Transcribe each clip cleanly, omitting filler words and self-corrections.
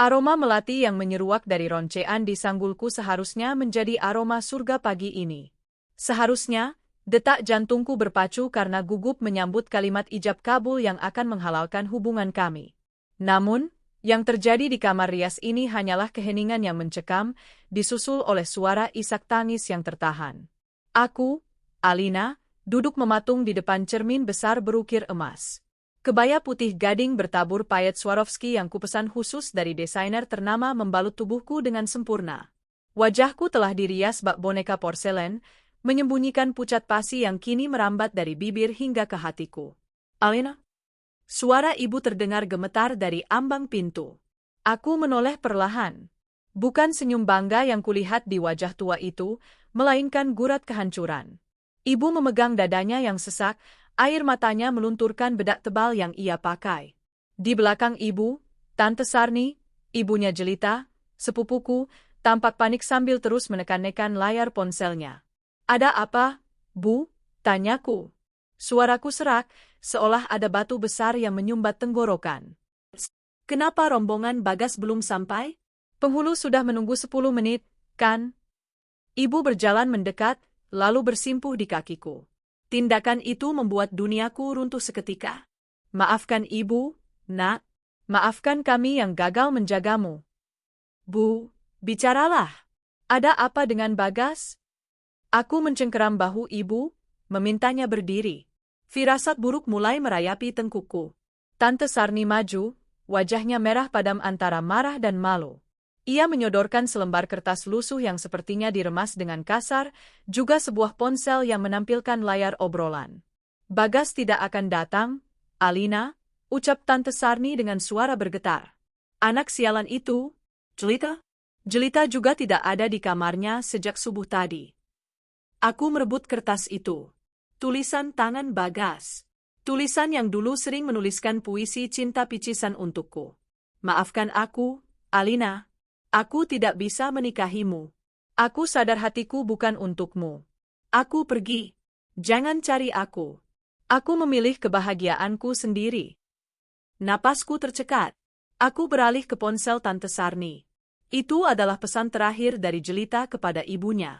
Aroma melati yang menyeruak dari roncean di sanggulku seharusnya menjadi aroma surga pagi ini. Seharusnya, detak jantungku berpacu karena gugup menyambut kalimat ijab kabul yang akan menghalalkan hubungan kami. Namun, yang terjadi di kamar rias ini hanyalah keheningan yang mencekam, disusul oleh suara isak tangis yang tertahan. Aku, Alina, duduk mematung di depan cermin besar berukir emas. Kebaya putih gading bertabur payet Swarovski yang kupesan khusus dari desainer ternama membalut tubuhku dengan sempurna. Wajahku telah dirias bak boneka porselen, menyembunyikan pucat pasi yang kini merambat dari bibir hingga ke hatiku. Alina? Suara ibu terdengar gemetar dari ambang pintu. Aku menoleh perlahan. Bukan senyum bangga yang kulihat di wajah tua itu, melainkan gurat kehancuran. Ibu memegang dadanya yang sesak, air matanya melunturkan bedak tebal yang ia pakai. Di belakang ibu, Tante Sarni, ibunya Jelita, sepupuku, tampak panik sambil terus menekan-nekan layar ponselnya. Ada apa, Bu? Tanyaku. Suaraku serak, seolah ada batu besar yang menyumbat tenggorokan. Kenapa rombongan Bagas belum sampai? Penghulu sudah menunggu 10 menit, kan? Ibu berjalan mendekat, lalu bersimpuh di kakiku. Tindakan itu membuat duniaku runtuh seketika. Maafkan ibu, nak. Maafkan kami yang gagal menjagamu. Bu, bicaralah. Ada apa dengan Bagas? Aku mencengkeram bahu ibu, memintanya berdiri. Firasat buruk mulai merayapi tengkukku. Tante Sarni maju, wajahnya merah padam antara marah dan malu. Ia menyodorkan selembar kertas lusuh yang sepertinya diremas dengan kasar, juga sebuah ponsel yang menampilkan layar obrolan. Bagas tidak akan datang, Alina, ucap Tante Sarni dengan suara bergetar. Anak sialan itu, Jelita? Jelita juga tidak ada di kamarnya sejak subuh tadi. Aku merebut kertas itu. Tulisan tangan Bagas. Tulisan yang dulu sering menuliskan puisi cinta picisan untukku. Maafkan aku, Alina. Aku tidak bisa menikahimu. Aku sadar hatiku bukan untukmu. Aku pergi. Jangan cari aku. Aku memilih kebahagiaanku sendiri. Napasku tercekat. Aku beralih ke ponsel Tante Sarni. Itu adalah pesan terakhir dari Jelita kepada ibunya.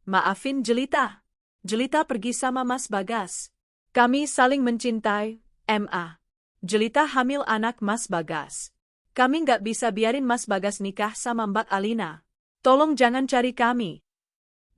Maafin Jelita. Jelita pergi sama Mas Bagas. Kami saling mencintai, Jelita hamil anak Mas Bagas. Kami nggak bisa biarin Mas Bagas nikah sama Mbak Alina. Tolong jangan cari kami.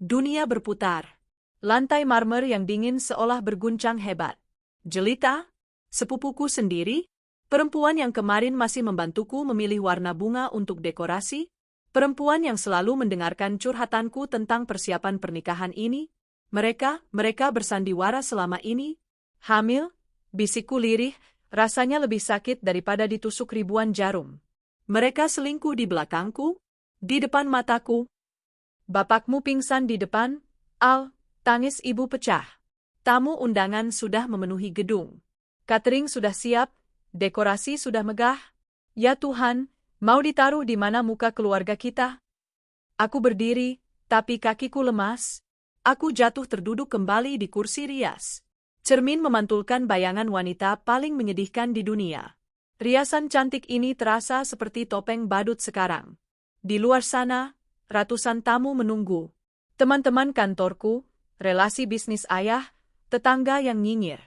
Dunia berputar. Lantai marmer yang dingin seolah berguncang hebat. Jelita? Sepupuku sendiri? Perempuan yang kemarin masih membantuku memilih warna bunga untuk dekorasi? Perempuan yang selalu mendengarkan curhatanku tentang persiapan pernikahan ini? Mereka bersandiwara selama ini? Hamil? Bisikku lirih. Rasanya lebih sakit daripada ditusuk ribuan jarum. Mereka selingkuh di belakangku, di depan mataku. Bapakmu pingsan di depan, Al, tangis ibu pecah. Tamu undangan sudah memenuhi gedung. Catering sudah siap, dekorasi sudah megah. Ya Tuhan, mau ditaruh di mana muka keluarga kita? Aku berdiri, tapi kakiku lemas. Aku jatuh terduduk kembali di kursi rias. Cermin memantulkan bayangan wanita paling menyedihkan di dunia. Riasan cantik ini terasa seperti topeng badut sekarang. Di luar sana, ratusan tamu menunggu. Teman-teman kantorku, relasi bisnis ayah, tetangga yang nyinyir.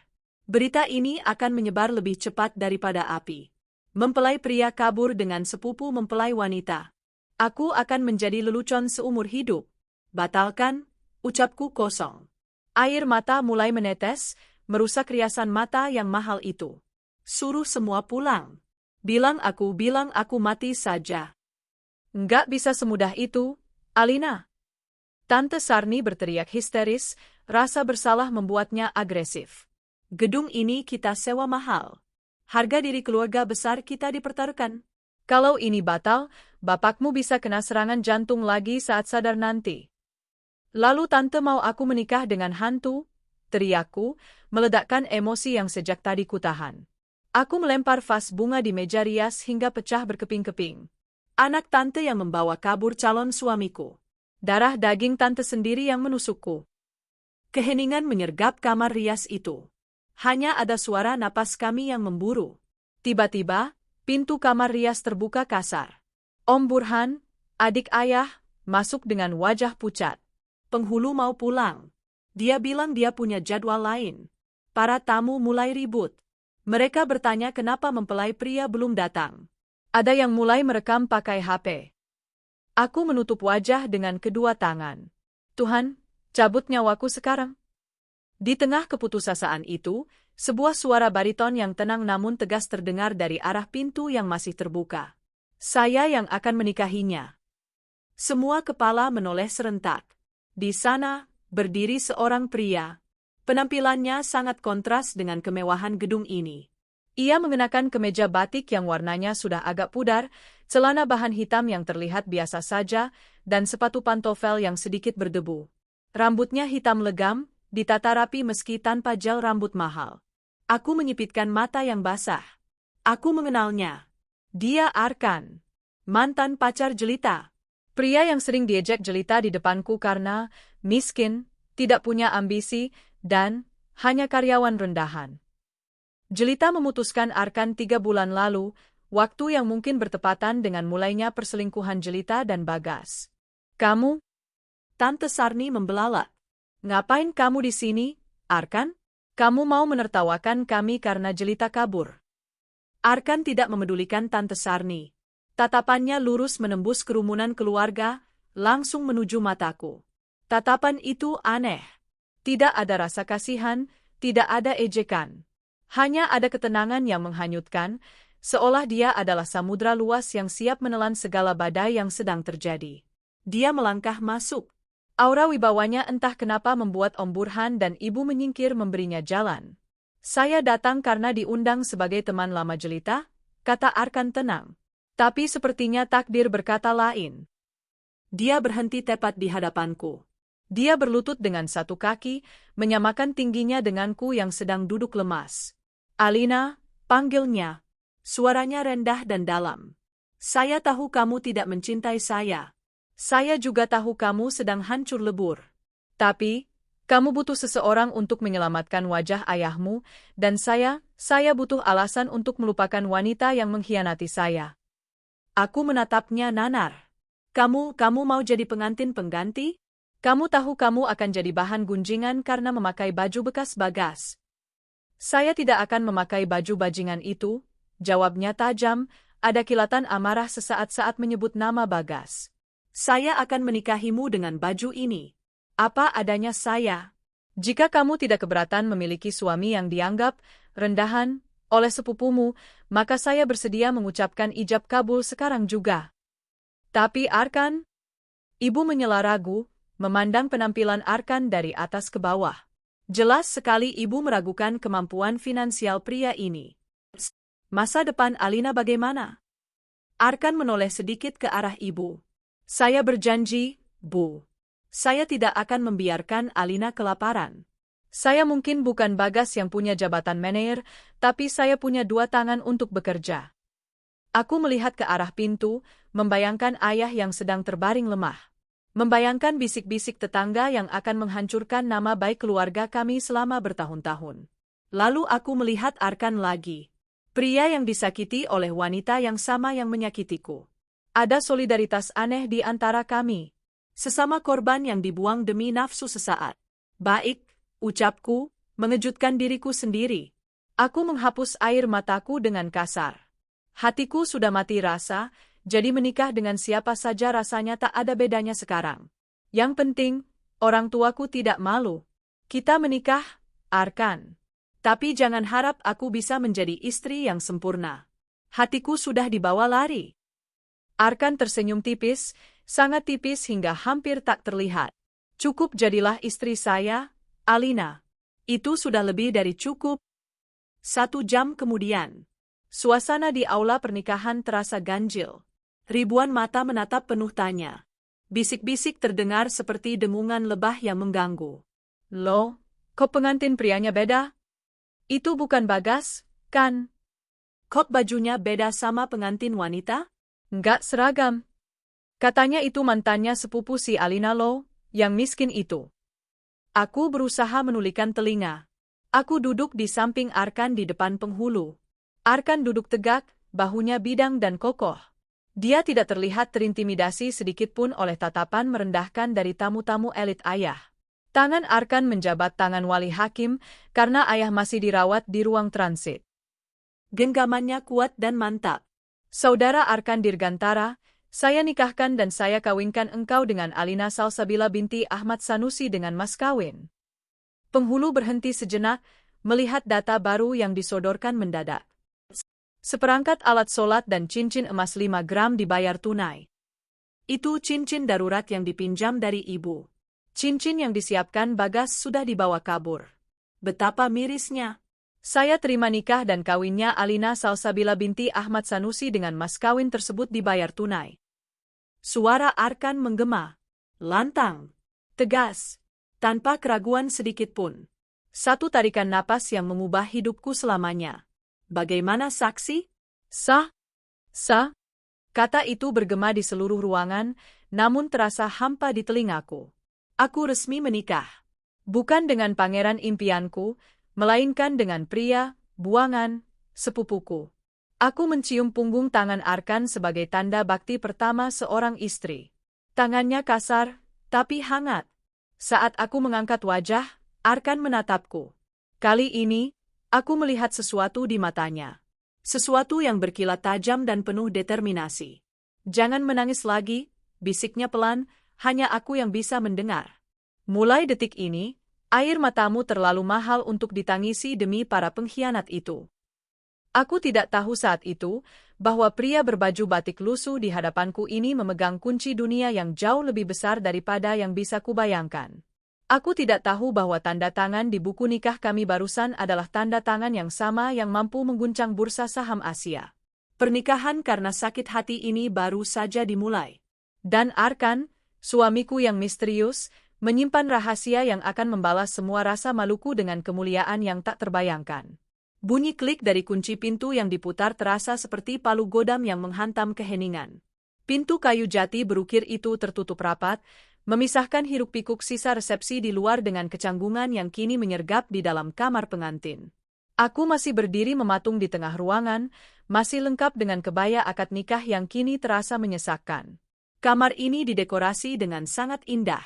Berita ini akan menyebar lebih cepat daripada api. Mempelai pria kabur dengan sepupu mempelai wanita. Aku akan menjadi lelucon seumur hidup. Batalkan, ucapku kosong. Air mata mulai menetes, merusak riasan mata yang mahal itu. Suruh semua pulang. Bilang aku mati saja. Nggak bisa semudah itu, Alina. Tante Sarni berteriak histeris, rasa bersalah membuatnya agresif. Gedung ini kita sewa mahal. Harga diri keluarga besar kita dipertaruhkan. Kalau ini batal, bapakmu bisa kena serangan jantung lagi saat sadar nanti. Lalu tante mau aku menikah dengan hantu? Teriakku, meledakkan emosi yang sejak tadi kutahan. Aku melempar vas bunga di meja rias hingga pecah berkeping-keping. Anak tante yang membawa kabur calon suamiku. Darah daging tante sendiri yang menusukku. Keheningan menyergap kamar rias itu. Hanya ada suara napas kami yang memburu. Tiba-tiba, Pintu kamar Rias terbuka kasar. Om Burhan, adik ayah, masuk dengan wajah pucat. Penghulu mau pulang. Dia bilang dia punya jadwal lain. Para tamu mulai ribut. Mereka bertanya kenapa mempelai pria belum datang. Ada yang mulai merekam pakai HP. Aku menutup wajah dengan kedua tangan. Tuhan, cabut nyawaku sekarang. Di tengah keputusasaan itu, sebuah suara bariton yang tenang namun tegas terdengar dari arah pintu yang masih terbuka. Saya yang akan menikahinya. Semua kepala menoleh serentak. Di sana, berdiri seorang pria. Penampilannya sangat kontras dengan kemewahan gedung ini. Ia mengenakan kemeja batik yang warnanya sudah agak pudar, celana bahan hitam yang terlihat biasa saja, dan sepatu pantofel yang sedikit berdebu. Rambutnya hitam legam, ditata rapi meski tanpa gel rambut mahal. Aku menyipitkan mata yang basah. Aku mengenalnya. Dia Arkan, mantan pacar Jelita. Pria yang sering diejek Jelita di depanku karena miskin, tidak punya ambisi, dan hanya karyawan rendahan. Jelita memutuskan Arkan 3 bulan lalu, waktu yang mungkin bertepatan dengan mulainya perselingkuhan Jelita dan Bagas. Kamu? Tante Sarni membelalak. Ngapain kamu di sini, Arkan? Kamu mau menertawakan kami karena Jelita kabur. Arkan tidak memedulikan Tante Sarni. Tatapannya lurus menembus kerumunan keluarga, langsung menuju mataku. Tatapan itu aneh. Tidak ada rasa kasihan, tidak ada ejekan. Hanya ada ketenangan yang menghanyutkan, seolah dia adalah samudra luas yang siap menelan segala badai yang sedang terjadi. Dia melangkah masuk. Aura wibawanya entah kenapa membuat Om Burhan dan Ibu menyingkir memberinya jalan. Saya datang karena diundang sebagai teman lama Jelita, kata Arkan tenang. Tapi sepertinya takdir berkata lain. Dia berhenti tepat di hadapanku. Dia berlutut dengan satu kaki, menyamakan tingginya denganku yang sedang duduk lemas. Alina, panggilnya. Suaranya rendah dan dalam. Saya tahu kamu tidak mencintai saya. Saya juga tahu kamu sedang hancur lebur. Tapi, kamu butuh seseorang untuk menyelamatkan wajah ayahmu, dan saya butuh alasan untuk melupakan wanita yang mengkhianati saya. Aku menatapnya nanar. Kamu mau jadi pengantin pengganti? Kamu tahu kamu akan jadi bahan gunjingan karena memakai baju bekas Bagas. Saya tidak akan memakai baju bajingan itu, jawabnya tajam, ada kilatan amarah sesaat saat menyebut nama Bagas. Saya akan menikahimu dengan baju ini. Apa adanya saya. Jika kamu tidak keberatan memiliki suami yang dianggap rendahan oleh sepupumu, maka saya bersedia mengucapkan ijab kabul sekarang juga. Tapi Arkan? Ibu menyela ragu, memandang penampilan Arkan dari atas ke bawah. Jelas sekali ibu meragukan kemampuan finansial pria ini. Masa depan Alina bagaimana? Arkan menoleh sedikit ke arah ibu. Saya berjanji, Bu. Saya tidak akan membiarkan Alina kelaparan. Saya mungkin bukan Bagas yang punya jabatan manajer, tapi saya punya 2 tangan untuk bekerja. Aku melihat ke arah pintu, membayangkan ayah yang sedang terbaring lemah. Membayangkan bisik-bisik tetangga yang akan menghancurkan nama baik keluarga kami selama bertahun-tahun. Lalu aku melihat Arkan lagi. Pria yang disakiti oleh wanita yang sama yang menyakitiku. Ada solidaritas aneh di antara kami. Sesama korban yang dibuang demi nafsu sesaat. Baik, ucapku, mengejutkan diriku sendiri. Aku menghapus air mataku dengan kasar. Hatiku sudah mati rasa, jadi menikah dengan siapa saja rasanya tak ada bedanya sekarang. Yang penting, orang tuaku tidak malu. Kita menikah, Arkan. Tapi jangan harap aku bisa menjadi istri yang sempurna. Hatiku sudah dibawa lari. Arkan tersenyum tipis, sangat tipis hingga hampir tak terlihat. Cukup jadilah istri saya, Alina. Itu sudah lebih dari cukup. 1 jam kemudian, suasana di aula pernikahan terasa ganjil. Ribuan mata menatap penuh tanya. Bisik-bisik terdengar seperti dengungan lebah yang mengganggu. Loh, kok pengantin prianya beda? Itu bukan Bagas, kan? Kok bajunya beda sama pengantin wanita? Nggak seragam. Katanya itu mantannya sepupu si Alina lo, yang miskin itu. Aku berusaha menulikan telinga. Aku duduk di samping Arkan di depan penghulu. Arkan duduk tegak, bahunya bidang dan kokoh. Dia tidak terlihat terintimidasi sedikitpun oleh tatapan merendahkan dari tamu-tamu elit ayah. Tangan Arkan menjabat tangan wali hakim karena ayah masih dirawat di ruang transit. Genggamannya kuat dan mantap. Saudara Arkan Dirgantara, saya nikahkan dan saya kawinkan engkau dengan Alina Salsabila binti Ahmad Sanusi dengan mas kawin. Penghulu berhenti sejenak, melihat data baru yang disodorkan mendadak. Seperangkat alat sholat dan cincin emas 5 gram dibayar tunai. Itu cincin darurat yang dipinjam dari ibu. Cincin yang disiapkan Bagas sudah dibawa kabur. Betapa mirisnya. Saya terima nikah dan kawinnya Alina Salsabila binti Ahmad Sanusi dengan mas kawin tersebut dibayar tunai. Suara Arkan menggema. Lantang. Tegas. Tanpa keraguan sedikitpun. Satu tarikan napas yang mengubah hidupku selamanya. Bagaimana saksi? Sah. Kata itu bergema di seluruh ruangan, namun terasa hampa di telingaku. Aku resmi menikah. Bukan dengan pangeran impianku, melainkan dengan pria, buangan, sepupuku. Aku mencium punggung tangan Arkan sebagai tanda bakti pertama seorang istri. Tangannya kasar, tapi hangat. Saat aku mengangkat wajah, Arkan menatapku. Kali ini, aku melihat sesuatu di matanya. Sesuatu yang berkilat tajam dan penuh determinasi. Jangan menangis lagi, bisiknya pelan, hanya aku yang bisa mendengar. Mulai detik ini, air matamu terlalu mahal untuk ditangisi demi para pengkhianat itu. Aku tidak tahu saat itu, bahwa pria berbaju batik lusuh di hadapanku ini memegang kunci dunia yang jauh lebih besar daripada yang bisa kubayangkan. Aku tidak tahu bahwa tanda tangan di buku nikah kami barusan adalah tanda tangan yang sama yang mampu mengguncang bursa saham Asia. Pernikahan karena sakit hati ini baru saja dimulai. Dan Arkan, suamiku yang misterius, menyimpan rahasia yang akan membalas semua rasa maluku dengan kemuliaan yang tak terbayangkan. Bunyi klik dari kunci pintu yang diputar terasa seperti palu godam yang menghantam keheningan. Pintu kayu jati berukir itu tertutup rapat, memisahkan hiruk-pikuk sisa resepsi di luar dengan kecanggungan yang kini menyergap di dalam kamar pengantin. Aku masih berdiri mematung di tengah ruangan, masih lengkap dengan kebaya akad nikah yang kini terasa menyesakkan. Kamar ini didekorasi dengan sangat indah.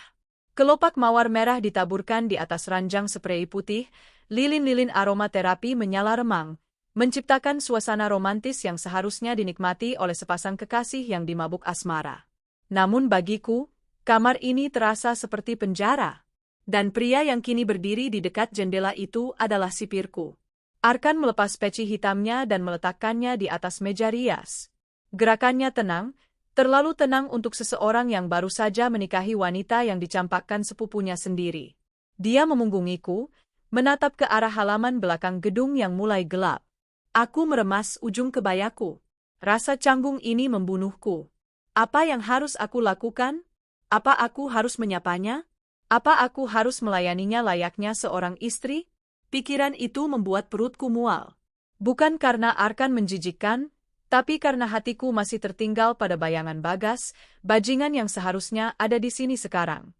Kelopak mawar merah ditaburkan di atas ranjang sprei putih, lilin-lilin aromaterapi menyala remang, menciptakan suasana romantis yang seharusnya dinikmati oleh sepasang kekasih yang dimabuk asmara. Namun bagiku, kamar ini terasa seperti penjara. Dan pria yang kini berdiri di dekat jendela itu adalah sipirku. Arkan melepas peci hitamnya dan meletakkannya di atas meja rias. Gerakannya tenang, terlalu tenang untuk seseorang yang baru saja menikahi wanita yang dicampakkan sepupunya sendiri. Dia memunggungiku, menatap ke arah halaman belakang gedung yang mulai gelap. Aku meremas ujung kebayaku. Rasa canggung ini membunuhku. Apa yang harus aku lakukan? Apa aku harus menyapanya? Apa aku harus melayaninya layaknya seorang istri? Pikiran itu membuat perutku mual. Bukan karena Arkan menjijikkan, tapi karena hatiku masih tertinggal pada bayangan Bagas, bajingan yang seharusnya ada di sini sekarang.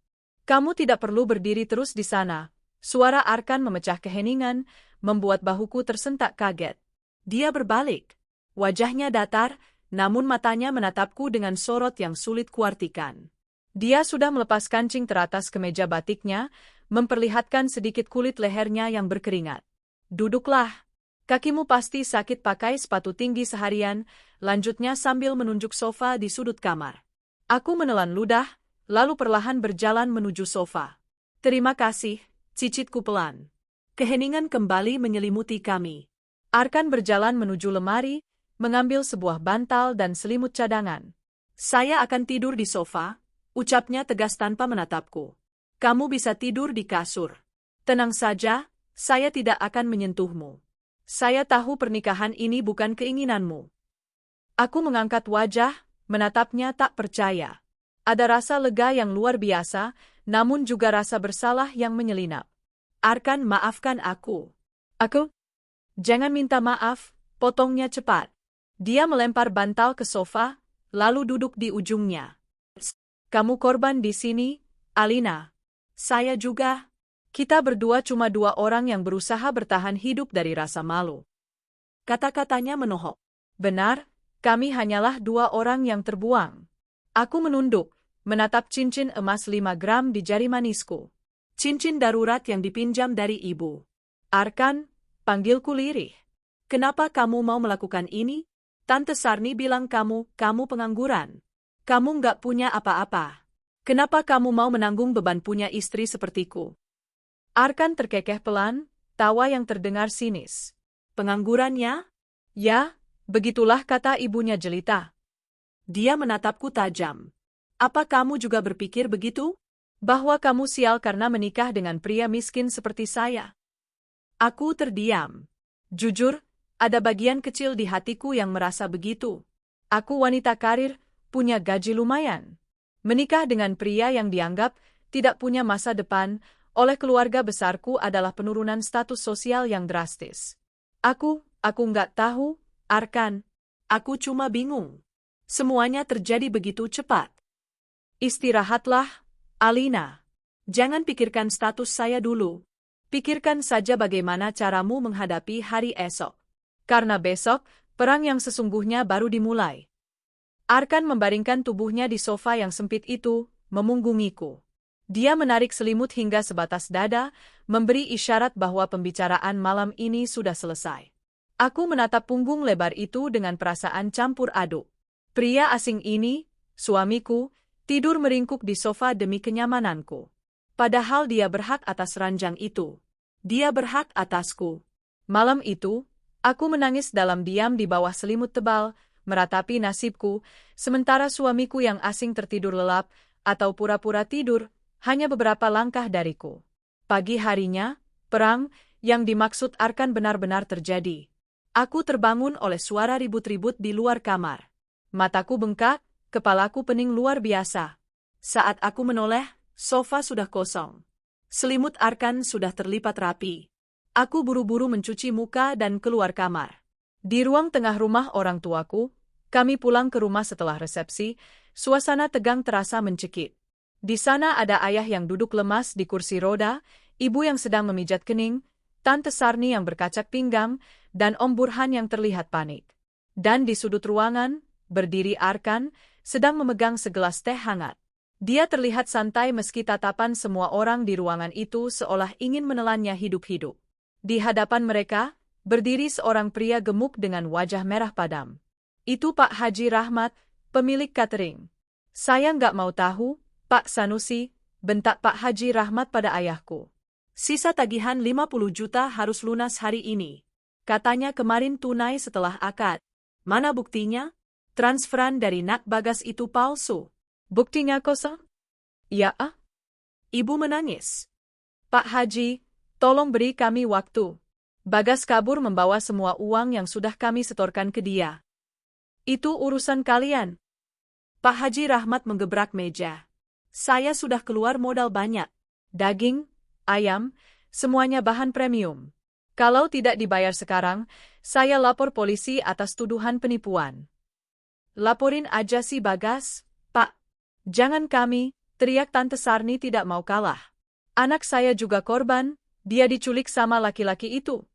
Kamu tidak perlu berdiri terus di sana. Suara Arkan memecah keheningan, membuat bahuku tersentak kaget. Dia berbalik. Wajahnya datar, namun matanya menatapku dengan sorot yang sulit kuartikan. Dia sudah melepas kancing teratas kemeja batiknya, memperlihatkan sedikit kulit lehernya yang berkeringat. Duduklah. Kakimu pasti sakit pakai sepatu tinggi seharian, lanjutnya sambil menunjuk sofa di sudut kamar. Aku menelan ludah, lalu perlahan berjalan menuju sofa. Terima kasih, cicitku pelan. Keheningan kembali menyelimuti kami. Arkan berjalan menuju lemari, mengambil sebuah bantal dan selimut cadangan. Saya akan tidur di sofa, ucapnya tegas tanpa menatapku. Kamu bisa tidur di kasur. Tenang saja, saya tidak akan menyentuhmu. Saya tahu pernikahan ini bukan keinginanmu. Aku mengangkat wajah, menatapnya tak percaya. Ada rasa lega yang luar biasa, namun juga rasa bersalah yang menyelinap. Arkan, maafkan aku. Aku? Jangan minta maaf, potongnya cepat. Dia melempar bantal ke sofa, lalu duduk di ujungnya. Kamu korban di sini, Alina. Saya juga. Kita berdua cuma dua orang yang berusaha bertahan hidup dari rasa malu. Kata-katanya menohok. Benar, kami hanyalah 2 orang yang terbuang. Aku menunduk, menatap cincin emas 5 gram di jari manisku. Cincin darurat yang dipinjam dari ibu. Arkan, panggilku lirih. Kenapa kamu mau melakukan ini? Tante Sarni bilang kamu pengangguran. Kamu nggak punya apa-apa. Kenapa kamu mau menanggung beban punya istri sepertiku? Arkan terkekeh pelan, tawa yang terdengar sinis. Penganggurannya? Ya, begitulah kata ibunya jelita. Dia menatapku tajam. Apa kamu juga berpikir begitu? Bahwa kamu sial karena menikah dengan pria miskin seperti saya. Aku terdiam. Jujur, ada bagian kecil di hatiku yang merasa begitu. Aku wanita karir, punya gaji lumayan. Menikah dengan pria yang dianggap tidak punya masa depan oleh keluarga besarku adalah penurunan status sosial yang drastis. Aku nggak tahu, Arkan. Aku cuma bingung. Semuanya terjadi begitu cepat. Istirahatlah, Alina. Jangan pikirkan status saya dulu. Pikirkan saja bagaimana caramu menghadapi hari esok. Karena besok, perang yang sesungguhnya baru dimulai. Arkan membaringkan tubuhnya di sofa yang sempit itu, memunggungiku. Dia menarik selimut hingga sebatas dada, memberi isyarat bahwa pembicaraan malam ini sudah selesai. Aku menatap punggung lebar itu dengan perasaan campur aduk. Pria asing ini, suamiku, tidur meringkuk di sofa demi kenyamananku. Padahal dia berhak atas ranjang itu. Dia berhak atasku. Malam itu, aku menangis dalam diam di bawah selimut tebal, meratapi nasibku, sementara suamiku yang asing tertidur lelap, atau pura-pura tidur, hanya beberapa langkah dariku. Pagi harinya, perang yang dimaksud Arkan benar-benar terjadi. Aku terbangun oleh suara ribut-ribut di luar kamar. Mataku bengkak, kepalaku pening luar biasa. Saat aku menoleh, sofa sudah kosong. Selimut Arkan sudah terlipat rapi. Aku buru-buru mencuci muka dan keluar kamar. Di ruang tengah rumah orang tuaku, kami pulang ke rumah setelah resepsi, suasana tegang terasa mencekik. Di sana ada ayah yang duduk lemas di kursi roda, ibu yang sedang memijat kening, Tante Sarni yang berkacak pinggang, dan Om Burhan yang terlihat panik. Dan di sudut ruangan, berdiri Arkan, sedang memegang segelas teh hangat. Dia terlihat santai meski tatapan semua orang di ruangan itu seolah ingin menelannya hidup-hidup. Di hadapan mereka, berdiri seorang pria gemuk dengan wajah merah padam. Itu Pak Haji Rahmat, pemilik catering. Saya nggak mau tahu, Pak Sanusi, bentak Pak Haji Rahmat pada ayahku. Sisa tagihan 50 juta harus lunas hari ini. Katanya kemarin tunai setelah akad. Mana buktinya? Transferan dari Nak Bagas itu palsu. Buktinya kosong? Ya, ah? Ibu menangis. Pak Haji, tolong beri kami waktu. Bagas kabur membawa semua uang yang sudah kami setorkan ke dia. Itu urusan kalian. Pak Haji Rahmat menggebrak meja. Saya sudah keluar modal banyak. Daging, ayam, semuanya bahan premium. Kalau tidak dibayar sekarang, saya lapor polisi atas tuduhan penipuan. Laporin aja si Bagas, Pak. Jangan kami, teriak Tante Sarni tidak mau kalah. Anak saya juga korban, dia diculik sama laki-laki itu.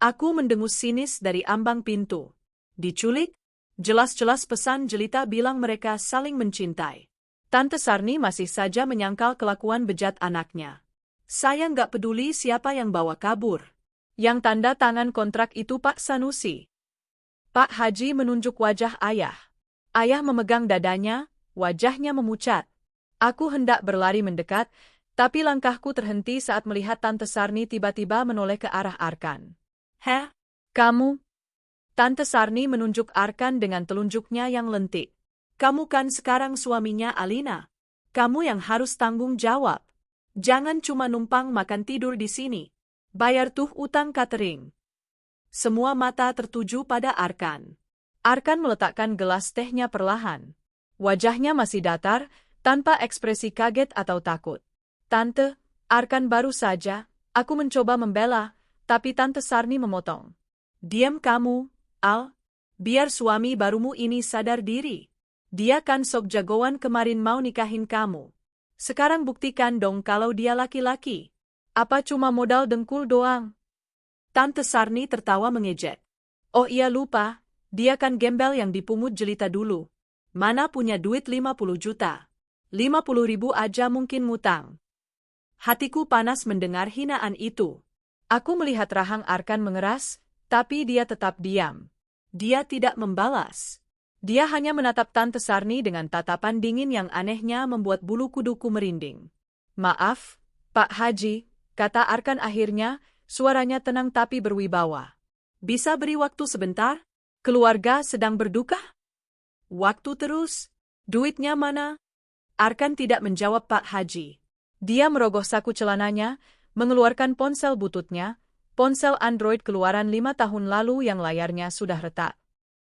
Aku mendengus sinis dari ambang pintu. Diculik? Jelas-jelas pesan jelita bilang mereka saling mencintai. Tante Sarni masih saja menyangkal kelakuan bejat anaknya. Saya nggak peduli siapa yang bawa kabur. Yang tanda tangan kontrak itu Pak Sanusi. Pak Haji menunjuk wajah ayah. Ayah memegang dadanya, wajahnya memucat. Aku hendak berlari mendekat, tapi langkahku terhenti saat melihat Tante Sarni tiba-tiba menoleh ke arah Arkan. Heh? Kamu? Tante Sarni menunjuk Arkan dengan telunjuknya yang lentik. Kamu kan sekarang suaminya Alina. Kamu yang harus tanggung jawab. Jangan cuma numpang makan tidur di sini. Bayar tuh utang catering. Semua mata tertuju pada Arkan. Arkan meletakkan gelas tehnya perlahan. Wajahnya masih datar, tanpa ekspresi kaget atau takut. Tante, Arkan baru saja, aku mencoba membela, tapi Tante Sarni memotong. Diam kamu, Al. Biar suami barumu ini sadar diri. Dia kan sok jagoan kemarin mau nikahin kamu. Sekarang buktikan dong kalau dia laki-laki. Apa cuma modal dengkul doang? Tante Sarni tertawa mengejek. Oh iya lupa, Dia kan gembel yang dipungut jelita dulu. Mana punya duit 50 juta. 50 ribu aja mungkin ngutang. Hatiku panas mendengar hinaan itu. Aku melihat rahang Arkan mengeras, tapi dia tetap diam. Dia tidak membalas. Dia hanya menatap Tante Sarni dengan tatapan dingin yang anehnya membuat bulu kuduku merinding. Maaf, Pak Haji, kata Arkan akhirnya, suaranya tenang tapi berwibawa. Bisa beri waktu sebentar? Keluarga sedang berduka? Waktu terus? Duitnya mana? Arkan tidak menjawab Pak Haji. Dia merogoh saku celananya, mengeluarkan ponsel bututnya, ponsel Android keluaran 5 tahun lalu yang layarnya sudah retak.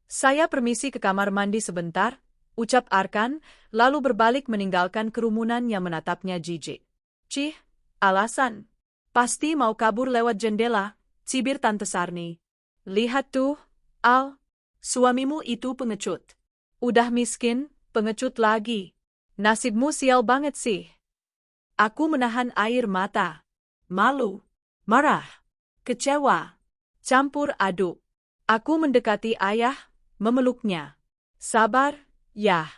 Saya permisi ke kamar mandi sebentar, ucap Arkan, lalu berbalik meninggalkan kerumunan yang menatapnya jijik. Cih, alasan. Pasti mau kabur lewat jendela, cibir Tante Sarni. Lihat tuh, Al. Suamimu itu pengecut. Udah miskin, pengecut lagi. Nasibmu sial banget sih. Aku menahan air mata. Malu, marah, kecewa, campur aduk. Aku mendekati ayah, memeluknya. Sabar, ya.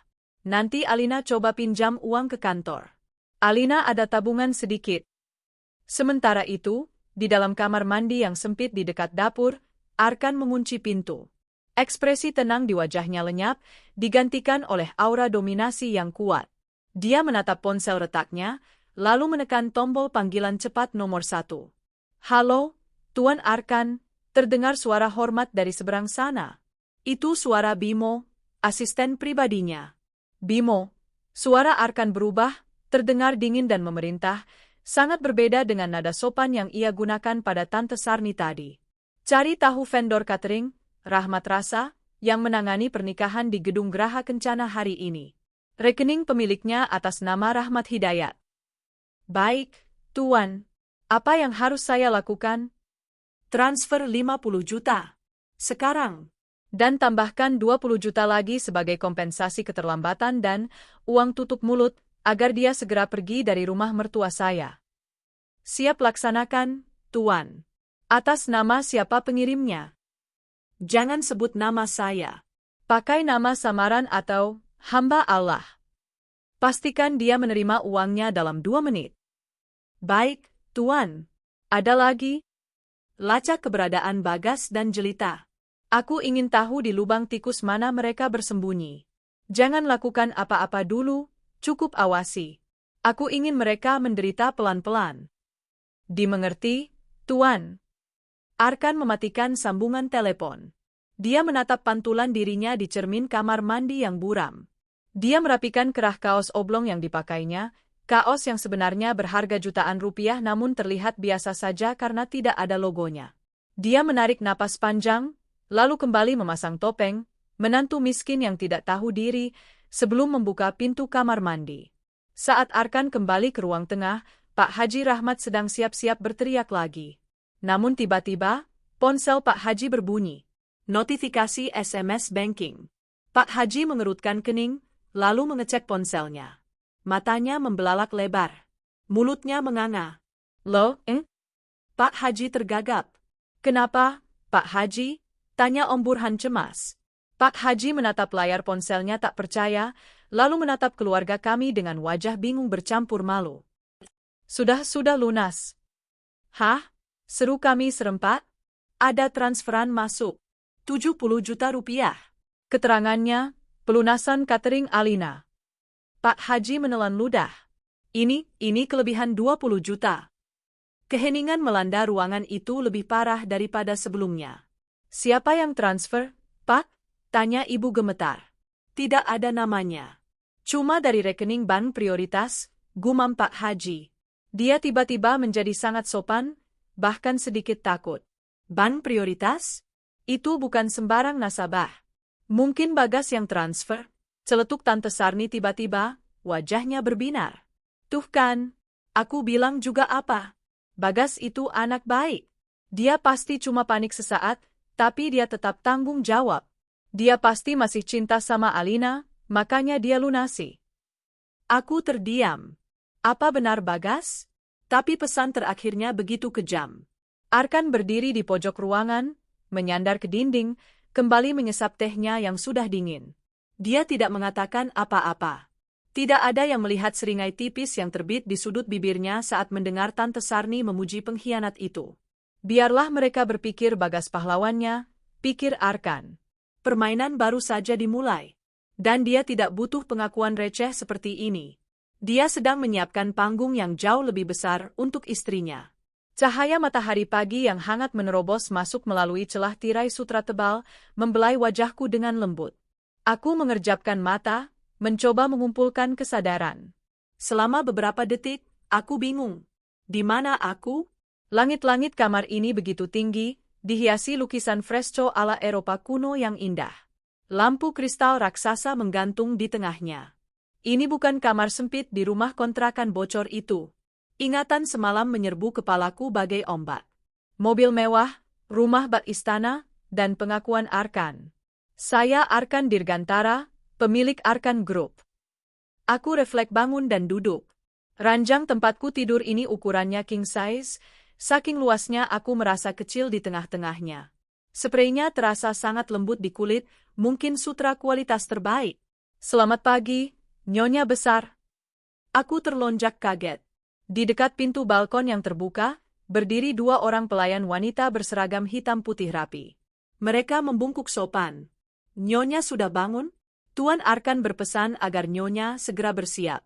Nanti Alina coba pinjam uang ke kantor. Alina ada tabungan sedikit. Sementara itu, di dalam kamar mandi yang sempit di dekat dapur, Arkan mengunci pintu. Ekspresi tenang di wajahnya lenyap, digantikan oleh aura dominasi yang kuat. Dia menatap ponsel retaknya, lalu menekan tombol panggilan cepat nomor 1. Halo, Tuan Arkan, terdengar suara hormat dari seberang sana. Itu suara Bimo, asisten pribadinya. Bimo, suara Arkan berubah, terdengar dingin dan memerintah, sangat berbeda dengan nada sopan yang ia gunakan pada Tante Sarni tadi. Cari tahu vendor catering, Rahmat Rasa, yang menangani pernikahan di Gedung Geraha Kencana hari ini. Rekening pemiliknya atas nama Rahmat Hidayat. Baik, Tuan. Apa yang harus saya lakukan? Transfer 50 juta. Sekarang. Dan tambahkan 20 juta lagi sebagai kompensasi keterlambatan dan uang tutup mulut, agar dia segera pergi dari rumah mertua saya. Siap laksanakan, Tuan. Atas nama siapa pengirimnya? Jangan sebut nama saya. Pakai nama samaran atau hamba Allah. Pastikan dia menerima uangnya dalam 2 menit. Baik, Tuan. Ada lagi? Lacak keberadaan Bagas dan Jelita. Aku ingin tahu di lubang tikus mana mereka bersembunyi. Jangan lakukan apa-apa dulu, cukup awasi. Aku ingin mereka menderita pelan-pelan. Dimengerti, Tuan? Arkan mematikan sambungan telepon. Dia menatap pantulan dirinya di cermin kamar mandi yang buram. Dia merapikan kerah kaos oblong yang dipakainya, kaos yang sebenarnya berharga jutaan rupiah namun terlihat biasa saja karena tidak ada logonya. Dia menarik napas panjang, lalu kembali memasang topeng, menantu miskin yang tidak tahu diri, sebelum membuka pintu kamar mandi. Saat Arkan kembali ke ruang tengah, Pak Haji Rahmat sedang siap-siap berteriak lagi. Namun tiba-tiba, ponsel Pak Haji berbunyi. Notifikasi SMS banking. Pak Haji mengerutkan kening, lalu mengecek ponselnya. Matanya membelalak lebar. Mulutnya menganga. Loh, Pak Haji tergagap. Kenapa, Pak Haji? Tanya Om Burhan cemas. Pak Haji menatap layar ponselnya tak percaya, lalu menatap keluarga kami dengan wajah bingung bercampur malu. Sudah lunas. Hah? Seru kami serempak. Ada transferan masuk. 70 juta rupiah. Keterangannya, pelunasan catering Alina. Pak Haji menelan ludah. Ini kelebihan 20 juta. Keheningan melanda ruangan itu lebih parah daripada sebelumnya. Siapa yang transfer, Pak? Tanya ibu gemetar. Tidak ada namanya. Cuma dari rekening bank prioritas, gumam Pak Haji. Dia tiba-tiba menjadi sangat sopan, bahkan sedikit takut. Bank prioritas? Itu bukan sembarang nasabah. Mungkin Bagas yang transfer, celetuk Tante Sarni tiba-tiba, wajahnya berbinar. Tuh kan, aku bilang juga apa? Bagas itu anak baik. Dia pasti cuma panik sesaat, tapi dia tetap tanggung jawab. Dia pasti masih cinta sama Alina, makanya dia lunasi. Aku terdiam. Apa benar Bagas? Tapi pesan terakhirnya begitu kejam. Arkan berdiri di pojok ruangan, menyandar ke dinding, kembali menyesap tehnya yang sudah dingin. Dia tidak mengatakan apa-apa. Tidak ada yang melihat seringai tipis yang terbit di sudut bibirnya saat mendengar Tante Sarni memuji pengkhianat itu. Biarlah mereka berpikir bagas pahlawannya, pikir Arkan. Permainan baru saja dimulai. Dan dia tidak butuh pengakuan receh seperti ini. Dia sedang menyiapkan panggung yang jauh lebih besar untuk istrinya. Cahaya matahari pagi yang hangat menerobos masuk melalui celah tirai sutra tebal, membelai wajahku dengan lembut. Aku mengerjapkan mata, mencoba mengumpulkan kesadaran. Selama beberapa detik, aku bingung. Di mana aku? Langit-langit kamar ini begitu tinggi, dihiasi lukisan fresco ala Eropa kuno yang indah. Lampu kristal raksasa menggantung di tengahnya. Ini bukan kamar sempit di rumah kontrakan bocor itu. Ingatan semalam menyerbu kepalaku bagai ombak. Mobil mewah, rumah bak istana, dan pengakuan Arkan. Saya Arkan Dirgantara, pemilik Arkan Group. Aku refleks bangun dan duduk. Ranjang tempatku tidur ini ukurannya king size, saking luasnya aku merasa kecil di tengah-tengahnya. Spraynya terasa sangat lembut di kulit, mungkin sutra kualitas terbaik. Selamat pagi, Nyonya besar. Aku terlonjak kaget. Di dekat pintu balkon yang terbuka, berdiri dua orang pelayan wanita berseragam hitam putih rapi. Mereka membungkuk sopan. Nyonya sudah bangun? Tuan Arkan berpesan agar Nyonya segera bersiap.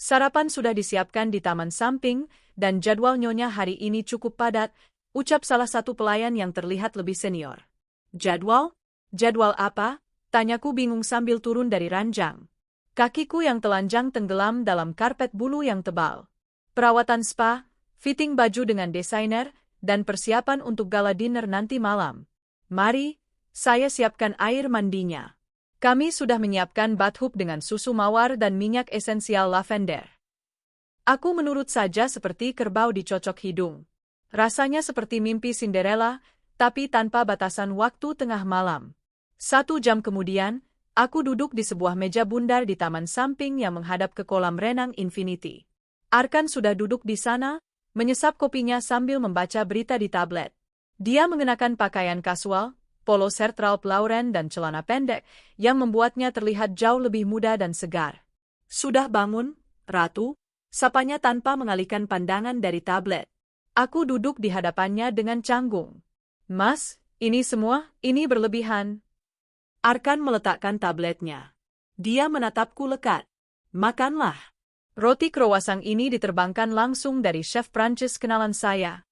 Sarapan sudah disiapkan di taman samping, dan jadwal Nyonya hari ini cukup padat, ucap salah satu pelayan yang terlihat lebih senior. Jadwal? Jadwal apa? Tanyaku bingung sambil turun dari ranjang. Kakiku yang telanjang tenggelam dalam karpet bulu yang tebal. Perawatan spa, fitting baju dengan desainer, dan persiapan untuk gala dinner nanti malam. Mari, saya siapkan air mandinya. Kami sudah menyiapkan bathtub dengan susu mawar dan minyak esensial lavender. Aku menurut saja seperti kerbau dicocok hidung. Rasanya seperti mimpi Cinderella, tapi tanpa batasan waktu tengah malam. 1 jam kemudian, aku duduk di sebuah meja bundar di taman samping yang menghadap ke kolam renang Infinity. Arkan sudah duduk di sana, menyesap kopinya sambil membaca berita di tablet. Dia mengenakan pakaian kasual, polo shirt Ralph Lauren dan celana pendek, yang membuatnya terlihat jauh lebih muda dan segar. Sudah bangun, Ratu? Sapanya tanpa mengalihkan pandangan dari tablet. Aku duduk di hadapannya dengan canggung. Mas, ini berlebihan. Arkan meletakkan tabletnya. Dia menatapku lekat. Makanlah. Roti croissant ini diterbangkan langsung dari chef Prancis kenalan saya.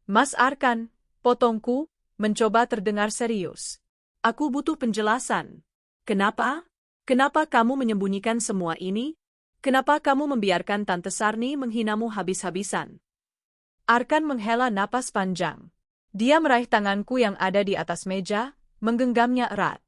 Mas Arkan, potongku, mencoba terdengar serius. Aku butuh penjelasan. Kenapa? Kenapa kamu menyembunyikan semua ini? Kenapa kamu membiarkan Tante Sarni menghinamu habis-habisan? Arkan menghela napas panjang. Dia meraih tanganku yang ada di atas meja, menggenggamnya erat.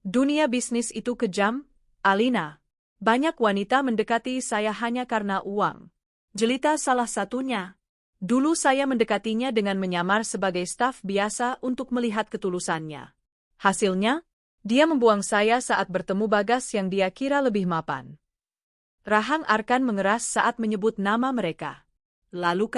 Dunia bisnis itu kejam, Alina. Banyak wanita mendekati saya hanya karena uang. Jelita salah satunya. Dulu saya mendekatinya dengan menyamar sebagai staf biasa untuk melihat ketulusannya. Hasilnya, dia membuang saya saat bertemu Bagas yang dia kira lebih mapan. Rahang Arkan mengeras saat menyebut nama mereka. Lalu